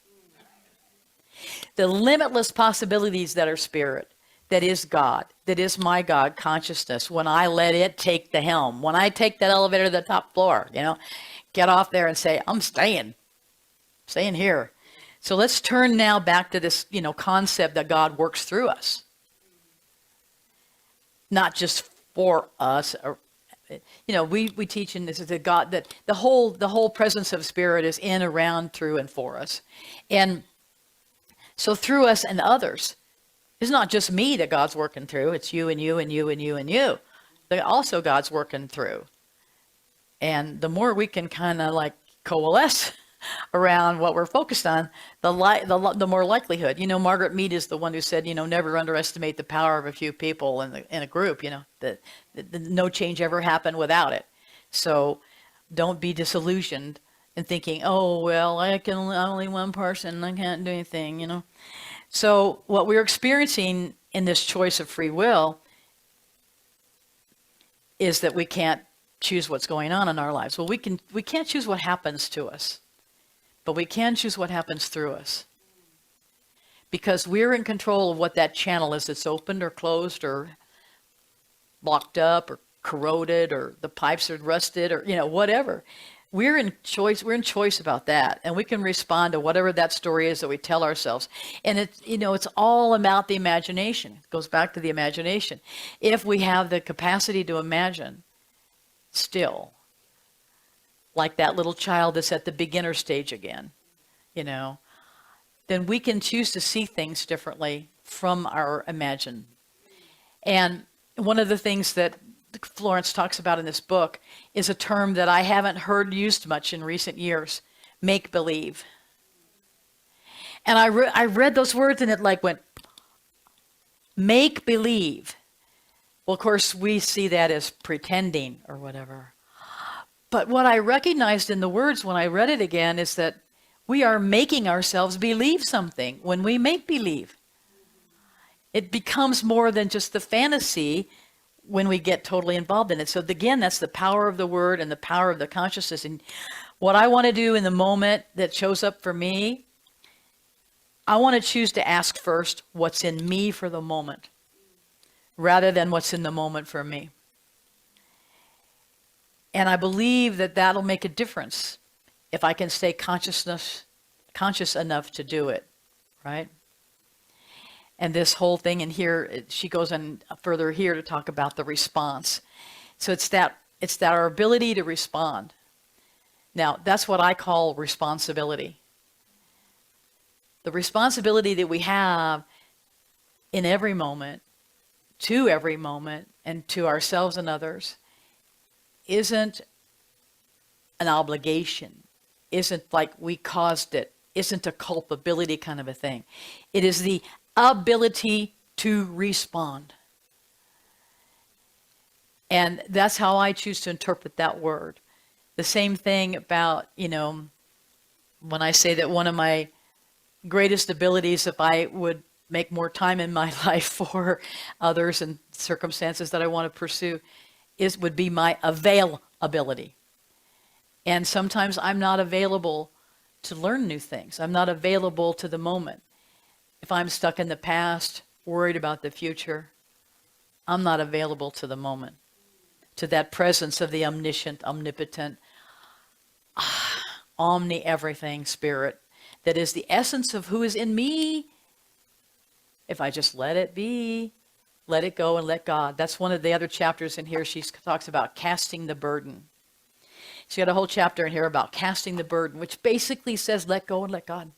The limitless possibilities that are spirit, that is God, that is my God consciousness, when I let it take the helm, when I take that elevator to the top floor, get off there and say, I'm staying here. So let's turn now back to this, concept that God works through us. Not just for us, or, we teach in this is that God, that the whole presence of spirit is in, around, through, and for us. And so through us and others, it's not just me that God's working through, it's you and you and you and you and you. That also God's working through. And the more we can kind of like coalesce around what we're focused on, the more likelihood. Margaret Mead is the one who said, never underestimate the power of a few people in a group, that no change ever happened without it. So don't be disillusioned and thinking, oh, well, I'm only one person, I can't do anything, So what we're experiencing in this choice of free will is that we can't choose what's going on in our lives. Well, we can't choose what happens to us, but we can choose what happens through us. Because we're in control of what that channel is that's opened or closed or blocked up or corroded or the pipes are rusted or, whatever. We're in choice about that. And we can respond to whatever that story is that we tell ourselves. And it's all about the imagination. It goes back to the imagination. If we have the capacity to imagine still, like that little child that's at the beginner stage again, then we can choose to see things differently from our imagine. And one of the things that Florence talks about in this book is a term that I haven't heard used much in recent years, make-believe. And I read those words and it went, make-believe. Well, of course, we see that as pretending or whatever. But what I recognized in the words when I read it again is that we are making ourselves believe something when we make believe. It becomes more than just the fantasy when we get totally involved in it. So again, that's the power of the word and the power of the consciousness. And what I want to do in the moment that shows up for me, I want to choose to ask first what's in me for the moment, rather than what's in the moment for me. And I believe that that'll make a difference if I can stay conscious enough to do it, right? And this whole thing in here, she goes on further here to talk about the response. So it's that our ability to respond. Now, that's what I call responsibility. The responsibility that we have in every moment, and to ourselves and others, isn't an obligation, isn't like we caused it, isn't a culpability kind of a thing. It is the ability to respond. And that's how I choose to interpret that word. The same thing about, when I say that one of my greatest abilities, if I would make more time in my life for others and circumstances that I want to pursue, would be my availability. And sometimes I'm not available to learn new things. I'm not available to the moment. If I'm stuck in the past, worried about the future, I'm not available to the moment, to that presence of the omniscient, omnipotent, omni-everything spirit that is the essence of who is in me. If I just let it be, let it go and let God. That's one of the other chapters in here. She talks about casting the burden. She got a whole chapter in here about casting the burden, which basically says let go and let God.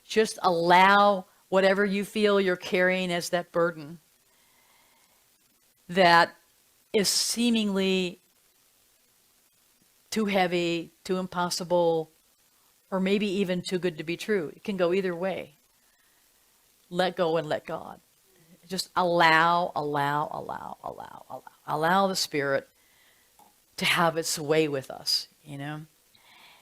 Just allow whatever you feel you're carrying as that burden that is seemingly too heavy, too impossible, or maybe even too good to be true. It can go either way. Let go and let God. Just allow the Spirit to have its way with us,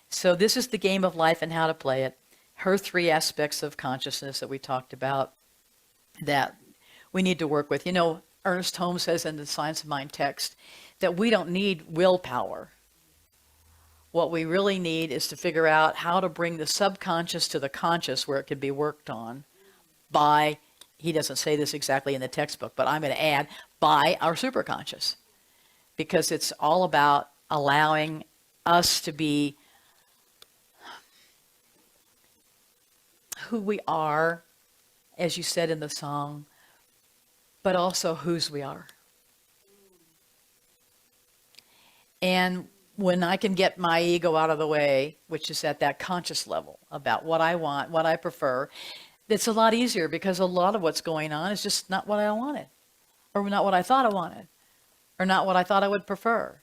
So this is the game of life and how to play it. Her 3 aspects of consciousness that we talked about that we need to work with. Ernest Holmes says in the Science of Mind text that we don't need willpower. What we really need is to figure out how to bring the subconscious to the conscious where it can be worked on by, he doesn't say this exactly in the textbook, but I'm going to add, by our superconscious. Because it's all about allowing us to be who we are, as you said in the song, but also whose we are. And when I can get my ego out of the way, which is at that conscious level about what I want, what I prefer, it's a lot easier because a lot of what's going on is just not what I wanted, or not what I thought I wanted, or not what I thought I would prefer.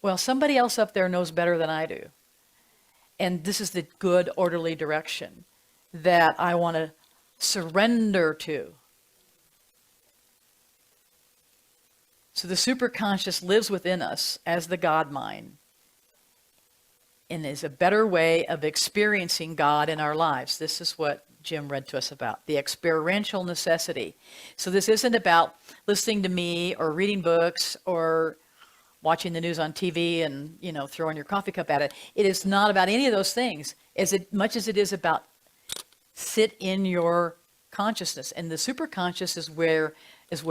Well, somebody else up there knows better than I do. And this is the good, orderly direction that I want to surrender to. So the superconscious lives within us as the God mind and is a better way of experiencing God in our lives. This is what Jim read to us about, the experiential necessity. So this isn't about listening to me or reading books or watching the news on TV and, throwing your coffee cup at it. It is not about any of those things as much as it is about sit in your consciousness. And the superconscious is where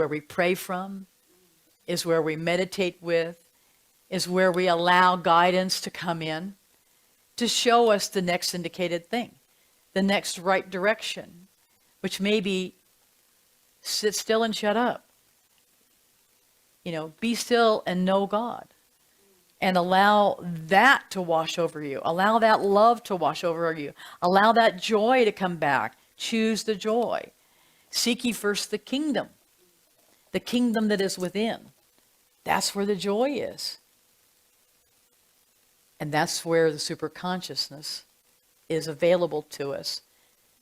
we pray from, is where we meditate with, is where we allow guidance to come in to show us the next indicated thing, the next right direction, which may be sit still and shut up. Be still and know God. And allow that to wash over you. Allow that love to wash over you. Allow that joy to come back. Choose the joy. Seek ye first the kingdom that is within. That's where the joy is. And that's where the superconsciousness is available to us.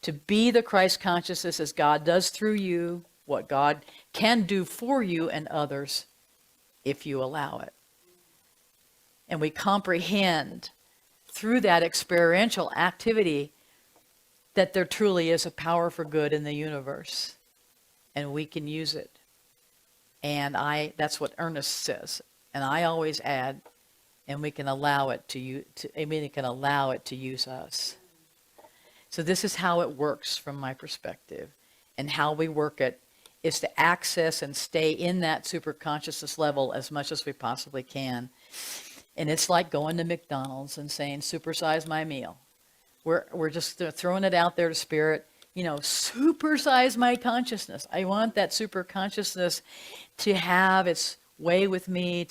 To be the Christ consciousness as God does through you, what God can do for you and others if you allow it. And we comprehend through that experiential activity that there truly is a power for good in the universe. And we can use it. And that's what Ernest says. And I always add, and we can allow it to use us. So this is how it works from my perspective. And how we work it is to access and stay in that superconsciousness level as much as we possibly can And it's like going to McDonald's and saying, supersize my meal. We're just throwing it out there to spirit, supersize my consciousness. I want that super consciousness to have its way with me,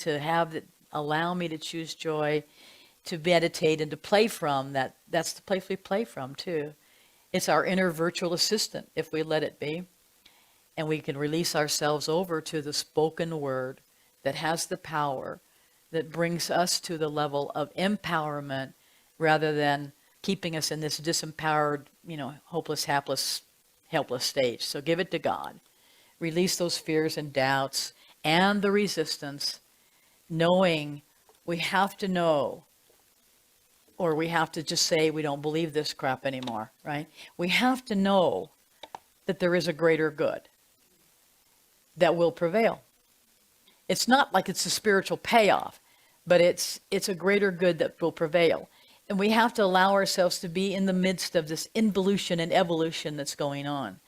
allow me to choose joy, to meditate and to play from that. That's the place we play from too. It's our inner virtual assistant if we let it be. And we can release ourselves over to the spoken word that has the power, that brings us to the level of empowerment rather than keeping us in this disempowered, hopeless, helpless stage. So give it to God. Release those fears and doubts and the resistance, knowing we have to know, or we have to just say we don't believe this crap anymore, right? We have to know that there is a greater good that will prevail. It's not like it's a spiritual payoff, but it's a greater good that will prevail. And we have to allow ourselves to be in the midst of this involution and evolution that's going on.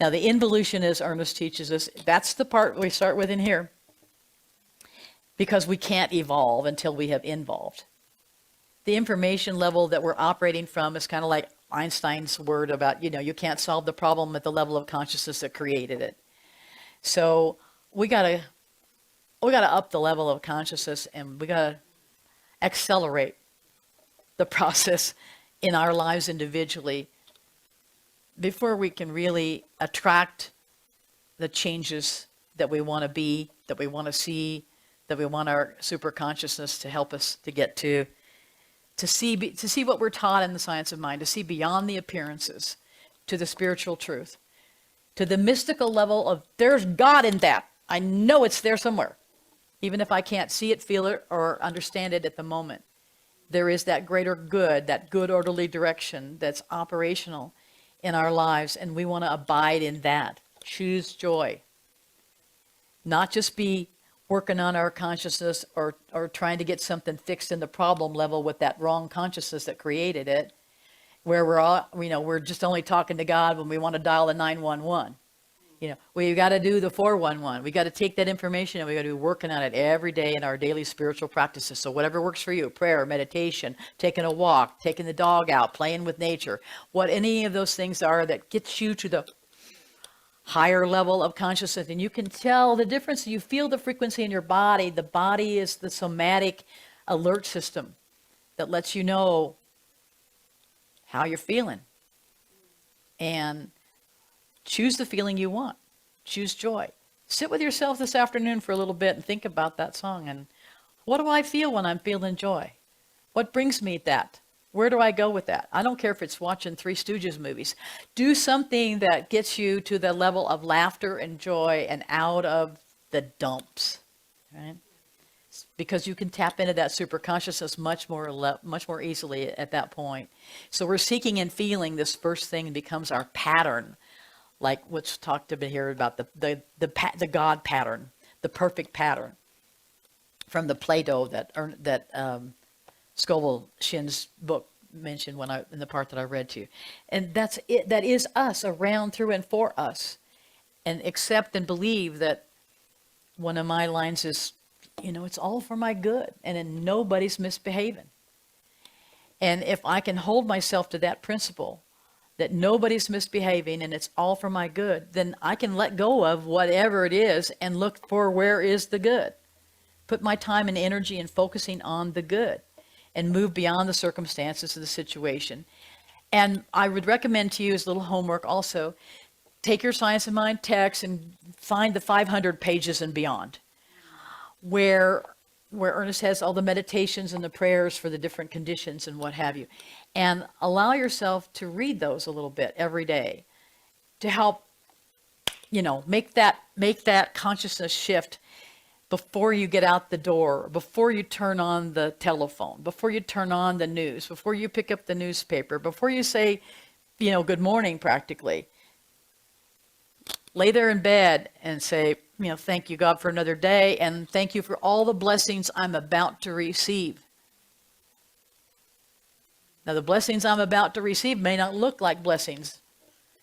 Now, the involution, as Ernest teaches us, that's the part we start with in here, because we can't evolve until we have involved. The information level that we're operating from is kind of like Einstein's word about, you can't solve the problem at the level of consciousness that created it. So we gotta up the level of consciousness, and we gotta accelerate the process in our lives individually before we can really attract the changes that we want to be, that we want to see, that we want our super consciousness to help us to get to see what we're taught in the science of mind, to see beyond the appearances, to the spiritual truth, to the mystical level of there's God in that. I know it's there somewhere, even if I can't see it, feel it, or understand it at the moment. There is that greater good, that good orderly direction that's operational in our lives, and we want to abide in that. Choose joy. Not just be working on our consciousness or trying to get something fixed in the problem level with that wrong consciousness that created it, where we're just only talking to God when we want to dial the 911. We've got to do the 411. We got to take that information and we got to be working on it every day in our daily spiritual practices. So whatever works for you, prayer, meditation, taking a walk, taking the dog out, playing with nature, what any of those things are that gets you to the higher level of consciousness. And you can tell the difference. You feel the frequency in your body. The body is the somatic alert system that lets you know how you're feeling. And choose the feeling you want. Choose joy. Sit with yourself this afternoon for a little bit and think about that song. And what do I feel when I'm feeling joy? What brings me that? Where do I go with that? I don't care if it's watching Three Stooges movies. Do something that gets you to the level of laughter and joy and out of the dumps, right? Because you can tap into that super consciousness much more easily at that point. So we're seeking and feeling this first thing becomes our pattern. Like what's talked about here about the God pattern, the perfect pattern from the Play-Doh that Scoville Shinn's book mentioned in the part that I read to you. And that's it. That is us, around, through, and for us. And accept and believe that one of my lines is, it's all for my good, and then nobody's misbehaving. And if I can hold myself to that principle, that nobody's misbehaving and it's all for my good, then I can let go of whatever it is and look for where is the good. Put my time and energy in focusing on the good and move beyond the circumstances of the situation. And I would recommend to you as a little homework also, take your Science of Mind text and find the 500 pages and beyond, where Ernest has all the meditations and the prayers for the different conditions and what have you. And allow yourself to read those a little bit every day to help, make that consciousness shift before you get out the door, before you turn on the telephone, before you turn on the news, before you pick up the newspaper, before you say, good morning practically. Lay there in bed and say, thank you, God, for another day, and thank you for all the blessings I'm about to receive. Now, the blessings I'm about to receive may not look like blessings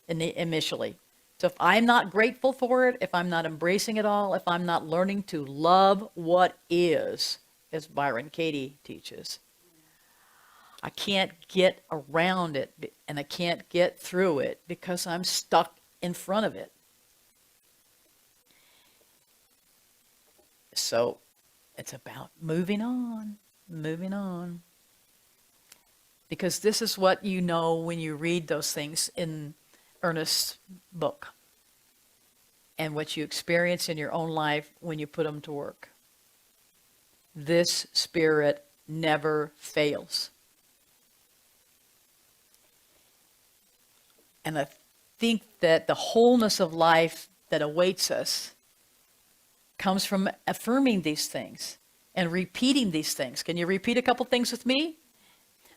initially. So if I'm not grateful for it, if I'm not embracing it all, if I'm not learning to love what is, as Byron Katie teaches. I can't get around it and I can't get through it because I'm stuck in front of it. So it's about moving on, moving on. Because this is what you know when you read those things in Ernest's book, and what you experience in your own life when you put them to work. This spirit never fails. And I think that the wholeness of life that awaits us comes from affirming these things and repeating these things. Can you repeat a couple things with me?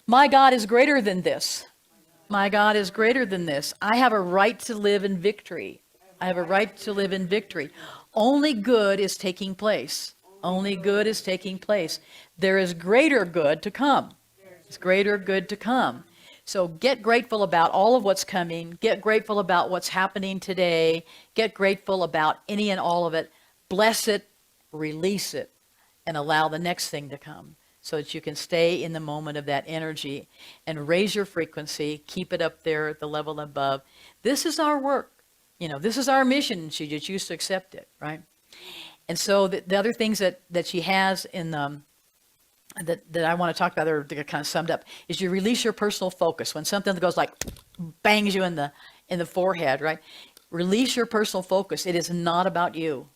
My God is greater than this. My God is greater than this. I have a right to live in victory. I have a right to live in victory. Only good is taking place. Only good is taking place. There is greater good to come. There's greater good to come. So get grateful about all of what's coming. Get grateful about what's happening today. Get grateful about any and all of it. Bless it, release it, and allow the next thing to come so that you can stay in the moment of that energy and raise your frequency, keep it up there at the level above. This is our work. You know, this is our mission. She just choose to accept it, right? And so the other things that she has in that I want to talk about, or that kind of summed up, is you release your personal focus. When something goes like bangs you in the forehead, right? Release your personal focus. It is not about you.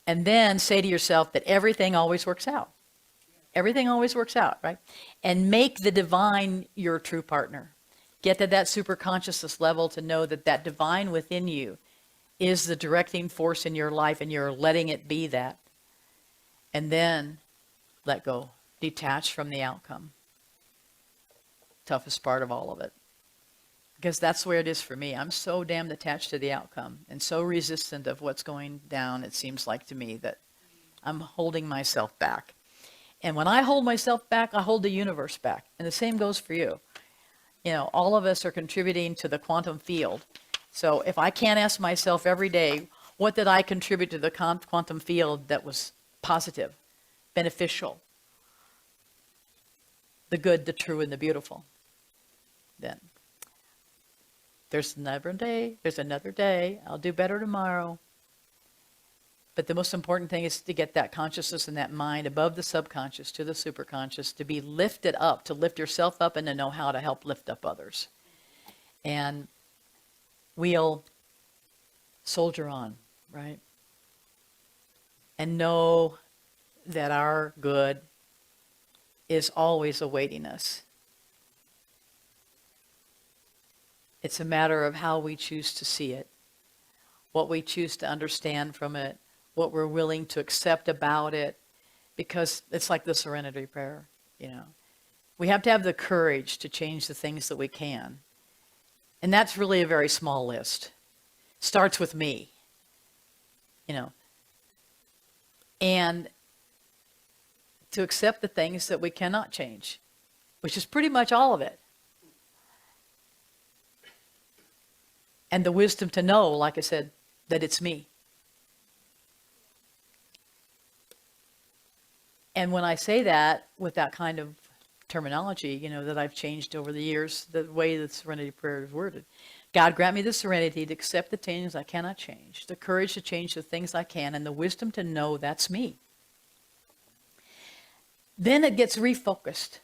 And then say to yourself that everything always works out. Everything always works out, right? And make the divine your true partner. Get to that super consciousness level to know that that divine within you is the directing force in your life, and you're letting it be that. And then let go. Detach from the outcome. Toughest part of all of it. Because that's where it is for me. I'm so damn attached to the outcome and so resistant of what's going down, it seems like to me, that I'm holding myself back. And when I hold myself back, I hold the universe back. And the same goes for you. You know, all of us are contributing to the quantum field. So if I can't ask myself every day, what did I contribute to the quantum field that was positive, beneficial, the good, the true, and the beautiful, then there's another day, I'll do better tomorrow. But the most important thing is to get that consciousness and that mind above the subconscious to the superconscious, to be lifted up, to lift yourself up, and to know how to help lift up others. And we'll soldier on, right? And know that our good is always awaiting us. It's a matter of how we choose to see it, what we choose to understand from it, what we're willing to accept about it, because it's like the serenity prayer, you know. We have to have the courage to change the things that we can. And that's really a very small list. Starts with me, you know. And to accept the things that we cannot change, which is pretty much all of it. And the wisdom to know, like I said, that it's me. And when I say that with that kind of terminology, you know, that I've changed over the years, the way the serenity prayer is worded. God, grant me the serenity to accept the things I cannot change, the courage to change the things I can, and the wisdom to know that's me. Then it gets refocused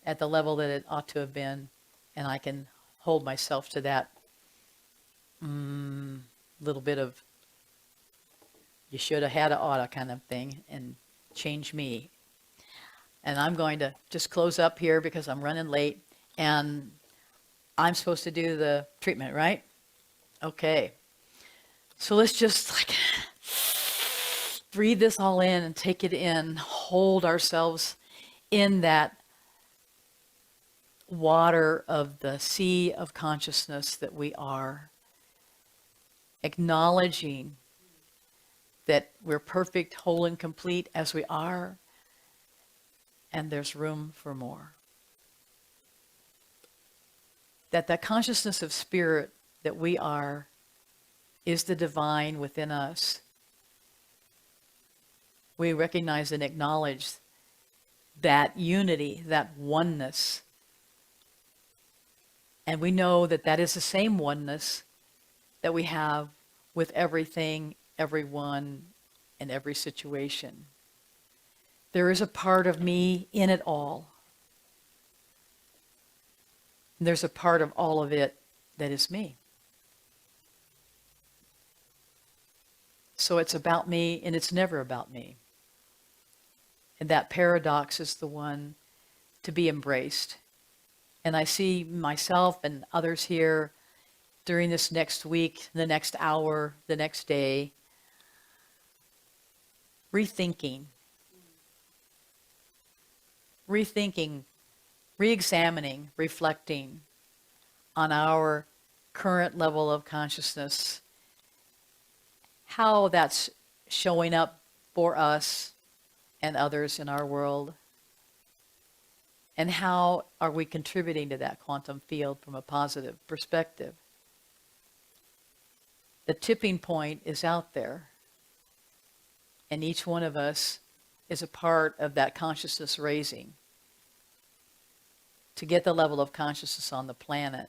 at the level that it ought to have been, and I can hold myself to that little bit of you should have had a oughta kind of thing, and change me. And I'm going to just close up here because I'm running late, and I'm supposed to do the treatment, right? Okay. So let's just like breathe this all in and take it in, hold ourselves in that water of the sea of consciousness that we are, acknowledging that we're perfect, whole, and complete as we are, and there's room for more. That the consciousness of spirit that we are is the divine within us, We recognize and acknowledge that unity, that oneness. And we know that that is the same oneness that we have with everything, everyone, and every situation. There is a part of me in it all. And there's a part of all of it that is me. So it's about me, and it's never about me. And that paradox is the one to be embraced. And I see myself and others here during this next week, the next hour, the next day, rethinking, re-examining, reflecting on our current level of consciousness, how that's showing up for us and others in our world, and how are we contributing to that quantum field from a positive perspective. The tipping point is out there, and each one of us is a part of that consciousness raising to get the level of consciousness on the planet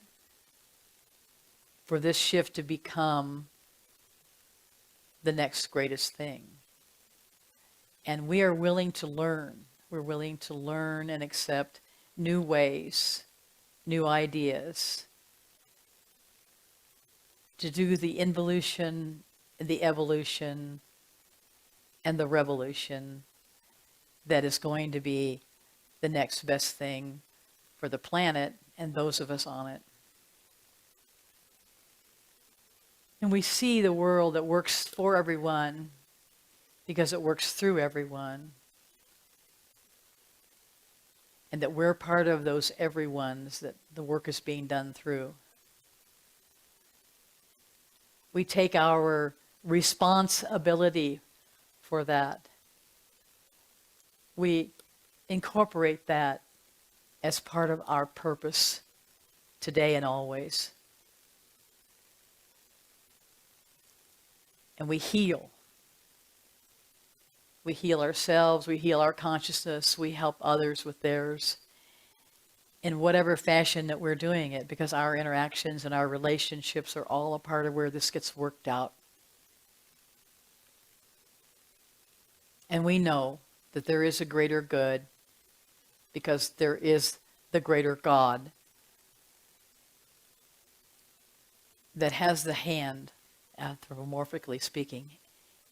for this shift to become the next greatest thing. And we are willing to learn. We're willing to learn and accept new ways, new ideas, to do the involution, the evolution, and the revolution that is going to be the next best thing for the planet and those of us on it. And we see the world that works for everyone because it works through everyone. And that we're part of those everyones that the work is being done through. We take our responsibility for that. We incorporate that as part of our purpose today and always. And we heal. We heal ourselves, we heal our consciousness, we help others with theirs in whatever fashion that we're doing it, because our interactions and our relationships are all a part of where this gets worked out. And we know that there is a greater good because there is the greater God that has the hand, anthropomorphically speaking,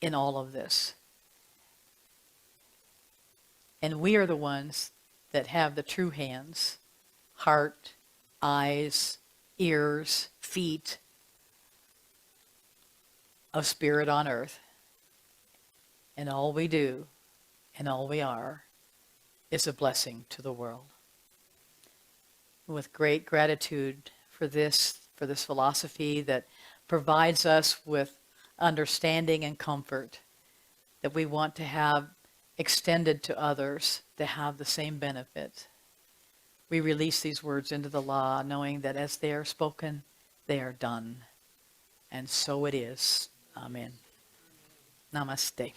in all of this. And we are the ones that have the true hands, heart, eyes, ears, feet of spirit on earth. And all we do and all we are is a blessing to the world. With great gratitude for this philosophy that provides us with understanding and comfort that we want to have extended to others to have the same benefit. We release these words into the law, knowing that as they are spoken, they are done. And so it is. Amen. Namaste.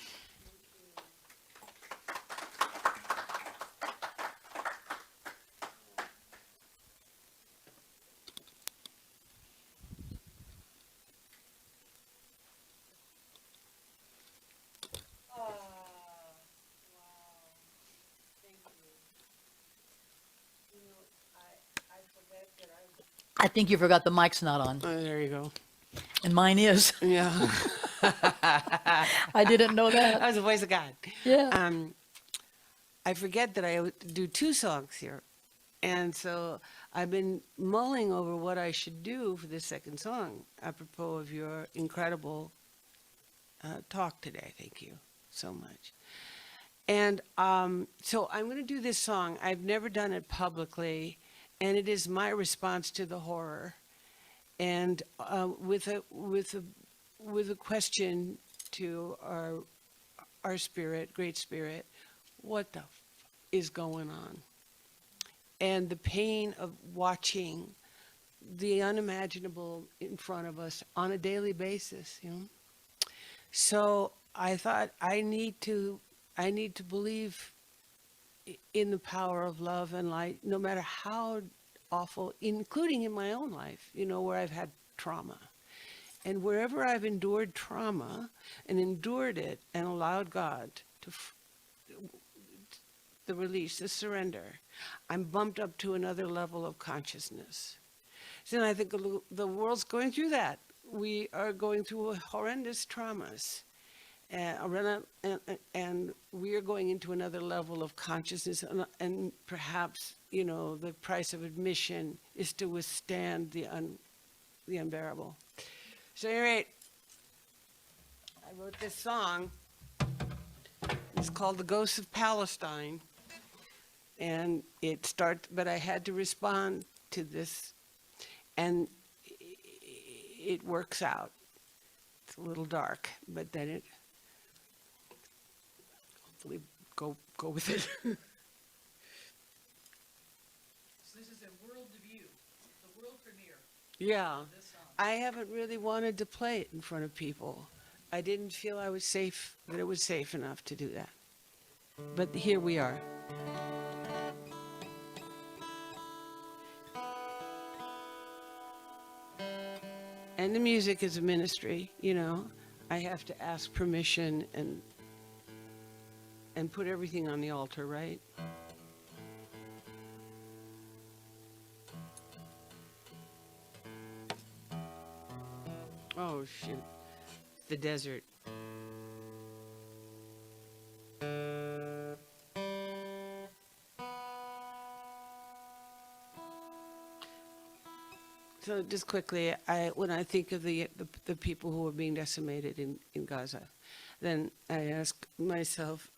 I think you forgot the mic's not on. Oh, there you go. And mine is. Yeah. I didn't know that. That was the voice of God. Yeah. I forget that I do 2 songs here. And so I've been mulling over what I should do for this second song, apropos of your incredible talk today. Thank you so much. And so I'm going to do this song. I've never done it publicly, and it is my response to the horror. And with a question to our spirit, great spirit, what the is going on? And the pain of watching the unimaginable in front of us on a daily basis, you know? So I thought I need to I need to believe in the power of love and light, no matter how awful, including in my own life, where I've had trauma. And wherever I've endured trauma and endured it and allowed God to, the release, the surrender, I'm bumped up to another level of consciousness. So I think the world's going through that. We are going through horrendous traumas. And we are going into another level of consciousness, and perhaps, the price of admission is to withstand the unbearable. So, anyway, I wrote this song. It's called "The Ghosts of Palestine," and but I had to respond to this, and it works out. It's a little dark, but then it. Hopefully go with it. So this is a world debut, the world premiere Yeah. of this song. I haven't really wanted to play it in front of people. I didn't feel I was safe, that it was safe enough to do that. But here we are. And the music is a ministry, I have to ask permission and put everything on the altar, right? Oh, shoot. The desert. So just quickly, when I think of the people who are being decimated in Gaza, then I ask myself,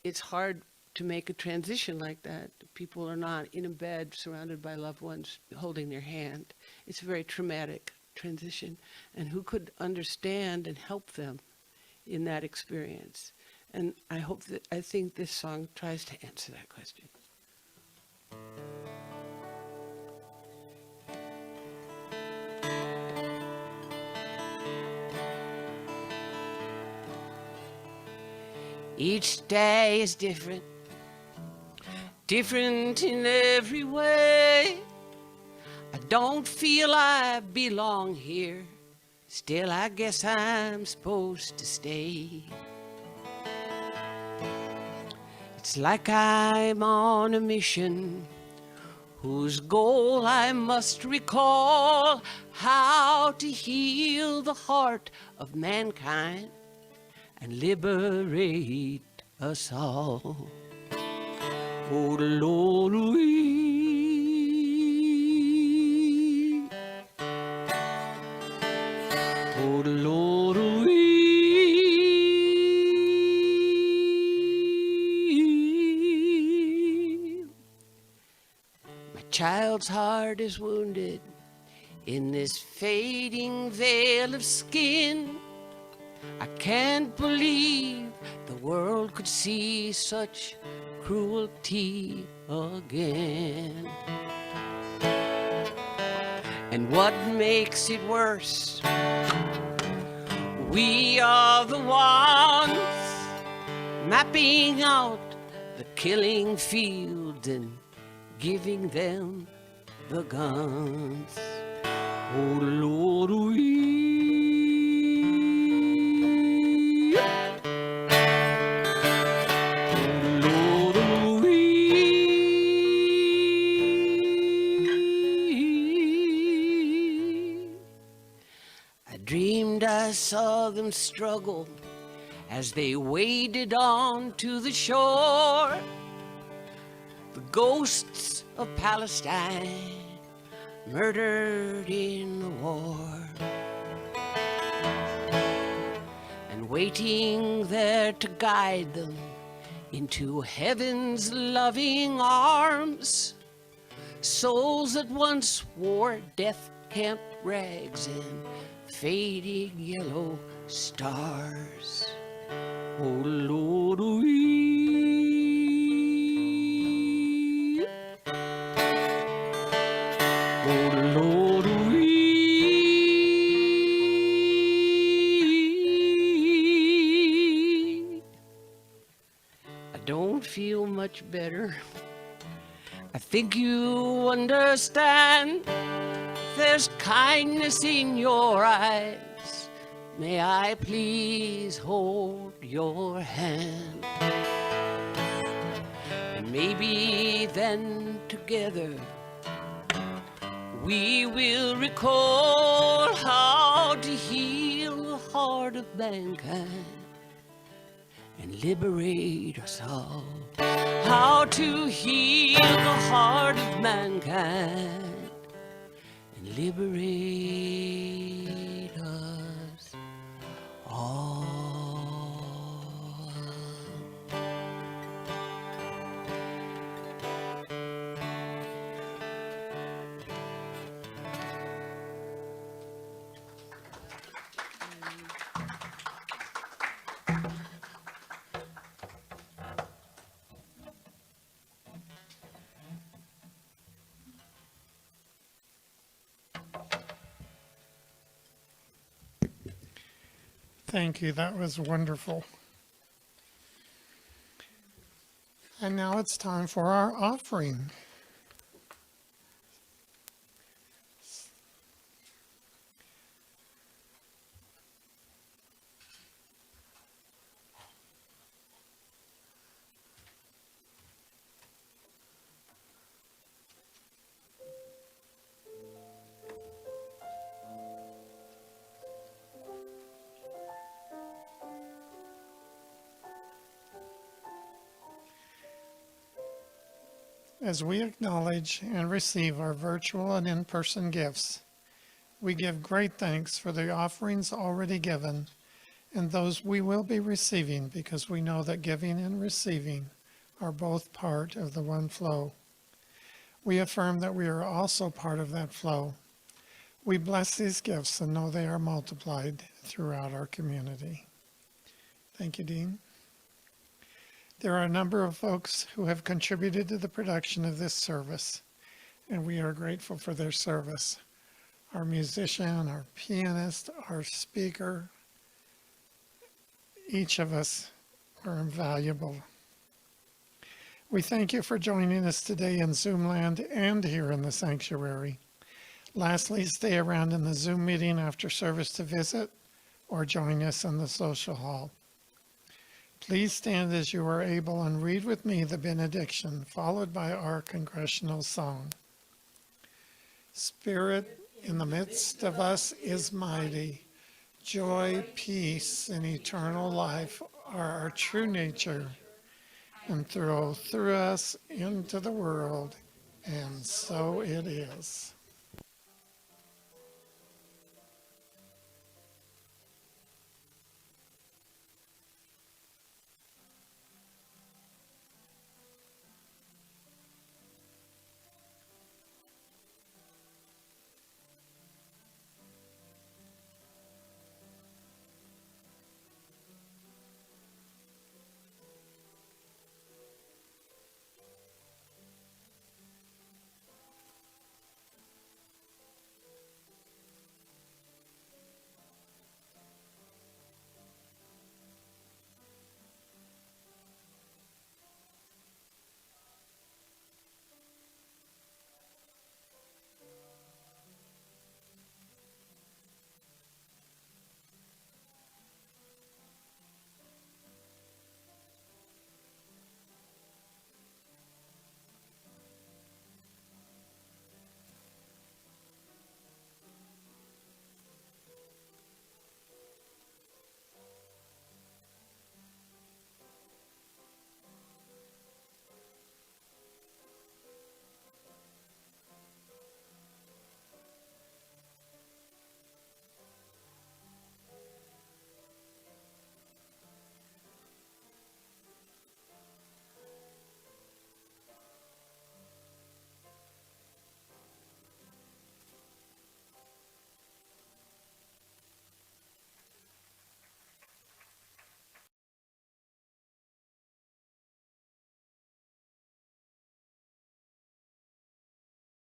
it's hard to make a transition like that. People are not in a bed surrounded by loved ones holding their hand. It's a very traumatic transition. And who could understand and help them in that experience? And I think this song tries to answer that question. Each day is different, different in every way. I don't feel I belong here, still I guess I'm supposed to stay. It's like I'm on a mission whose goal I must recall, how to heal the heart of mankind and liberate us all. Oh Lord, oh Lord, my child's heart is wounded in this fading veil of skin. I can't believe the world could see such cruelty again. And what makes it worse? We are the ones mapping out the killing fields and giving them the guns. Oh Lord, I saw them struggle as they waded on to the shore. The ghosts of Palestine murdered in the war, and waiting there to guide them into heaven's loving arms, souls that once wore death camp rags and fading yellow stars. Oh Lord, oh Lord, feel much better. I think you understand. There's kindness in your eyes. May I please hold your hand? And maybe then together we will recall how to heal the heart of mankind and liberate us all. How to heal the heart of mankind and liberate us all. Thank you. That was wonderful. And now it's time for our offering. As we acknowledge and receive our virtual and in-person gifts, we give great thanks for the offerings already given and those we will be receiving, because we know that giving and receiving are both part of the one flow. We affirm that we are also part of that flow. We bless these gifts and know they are multiplied throughout our community. Thank you, Dean. There are a number of folks who have contributed to the production of this service, and we are grateful for their service. Our musician, our pianist, our speaker, each of us are invaluable. We thank you for joining us today in Zoom land and here in the sanctuary. Lastly, stay around in the Zoom meeting after service to visit or join us in the social hall. Please stand as you are able and read with me the benediction, followed by our congregational song. Spirit in the midst of us is mighty. Joy, peace, and eternal life are our true nature, and through us into the world, and so it is.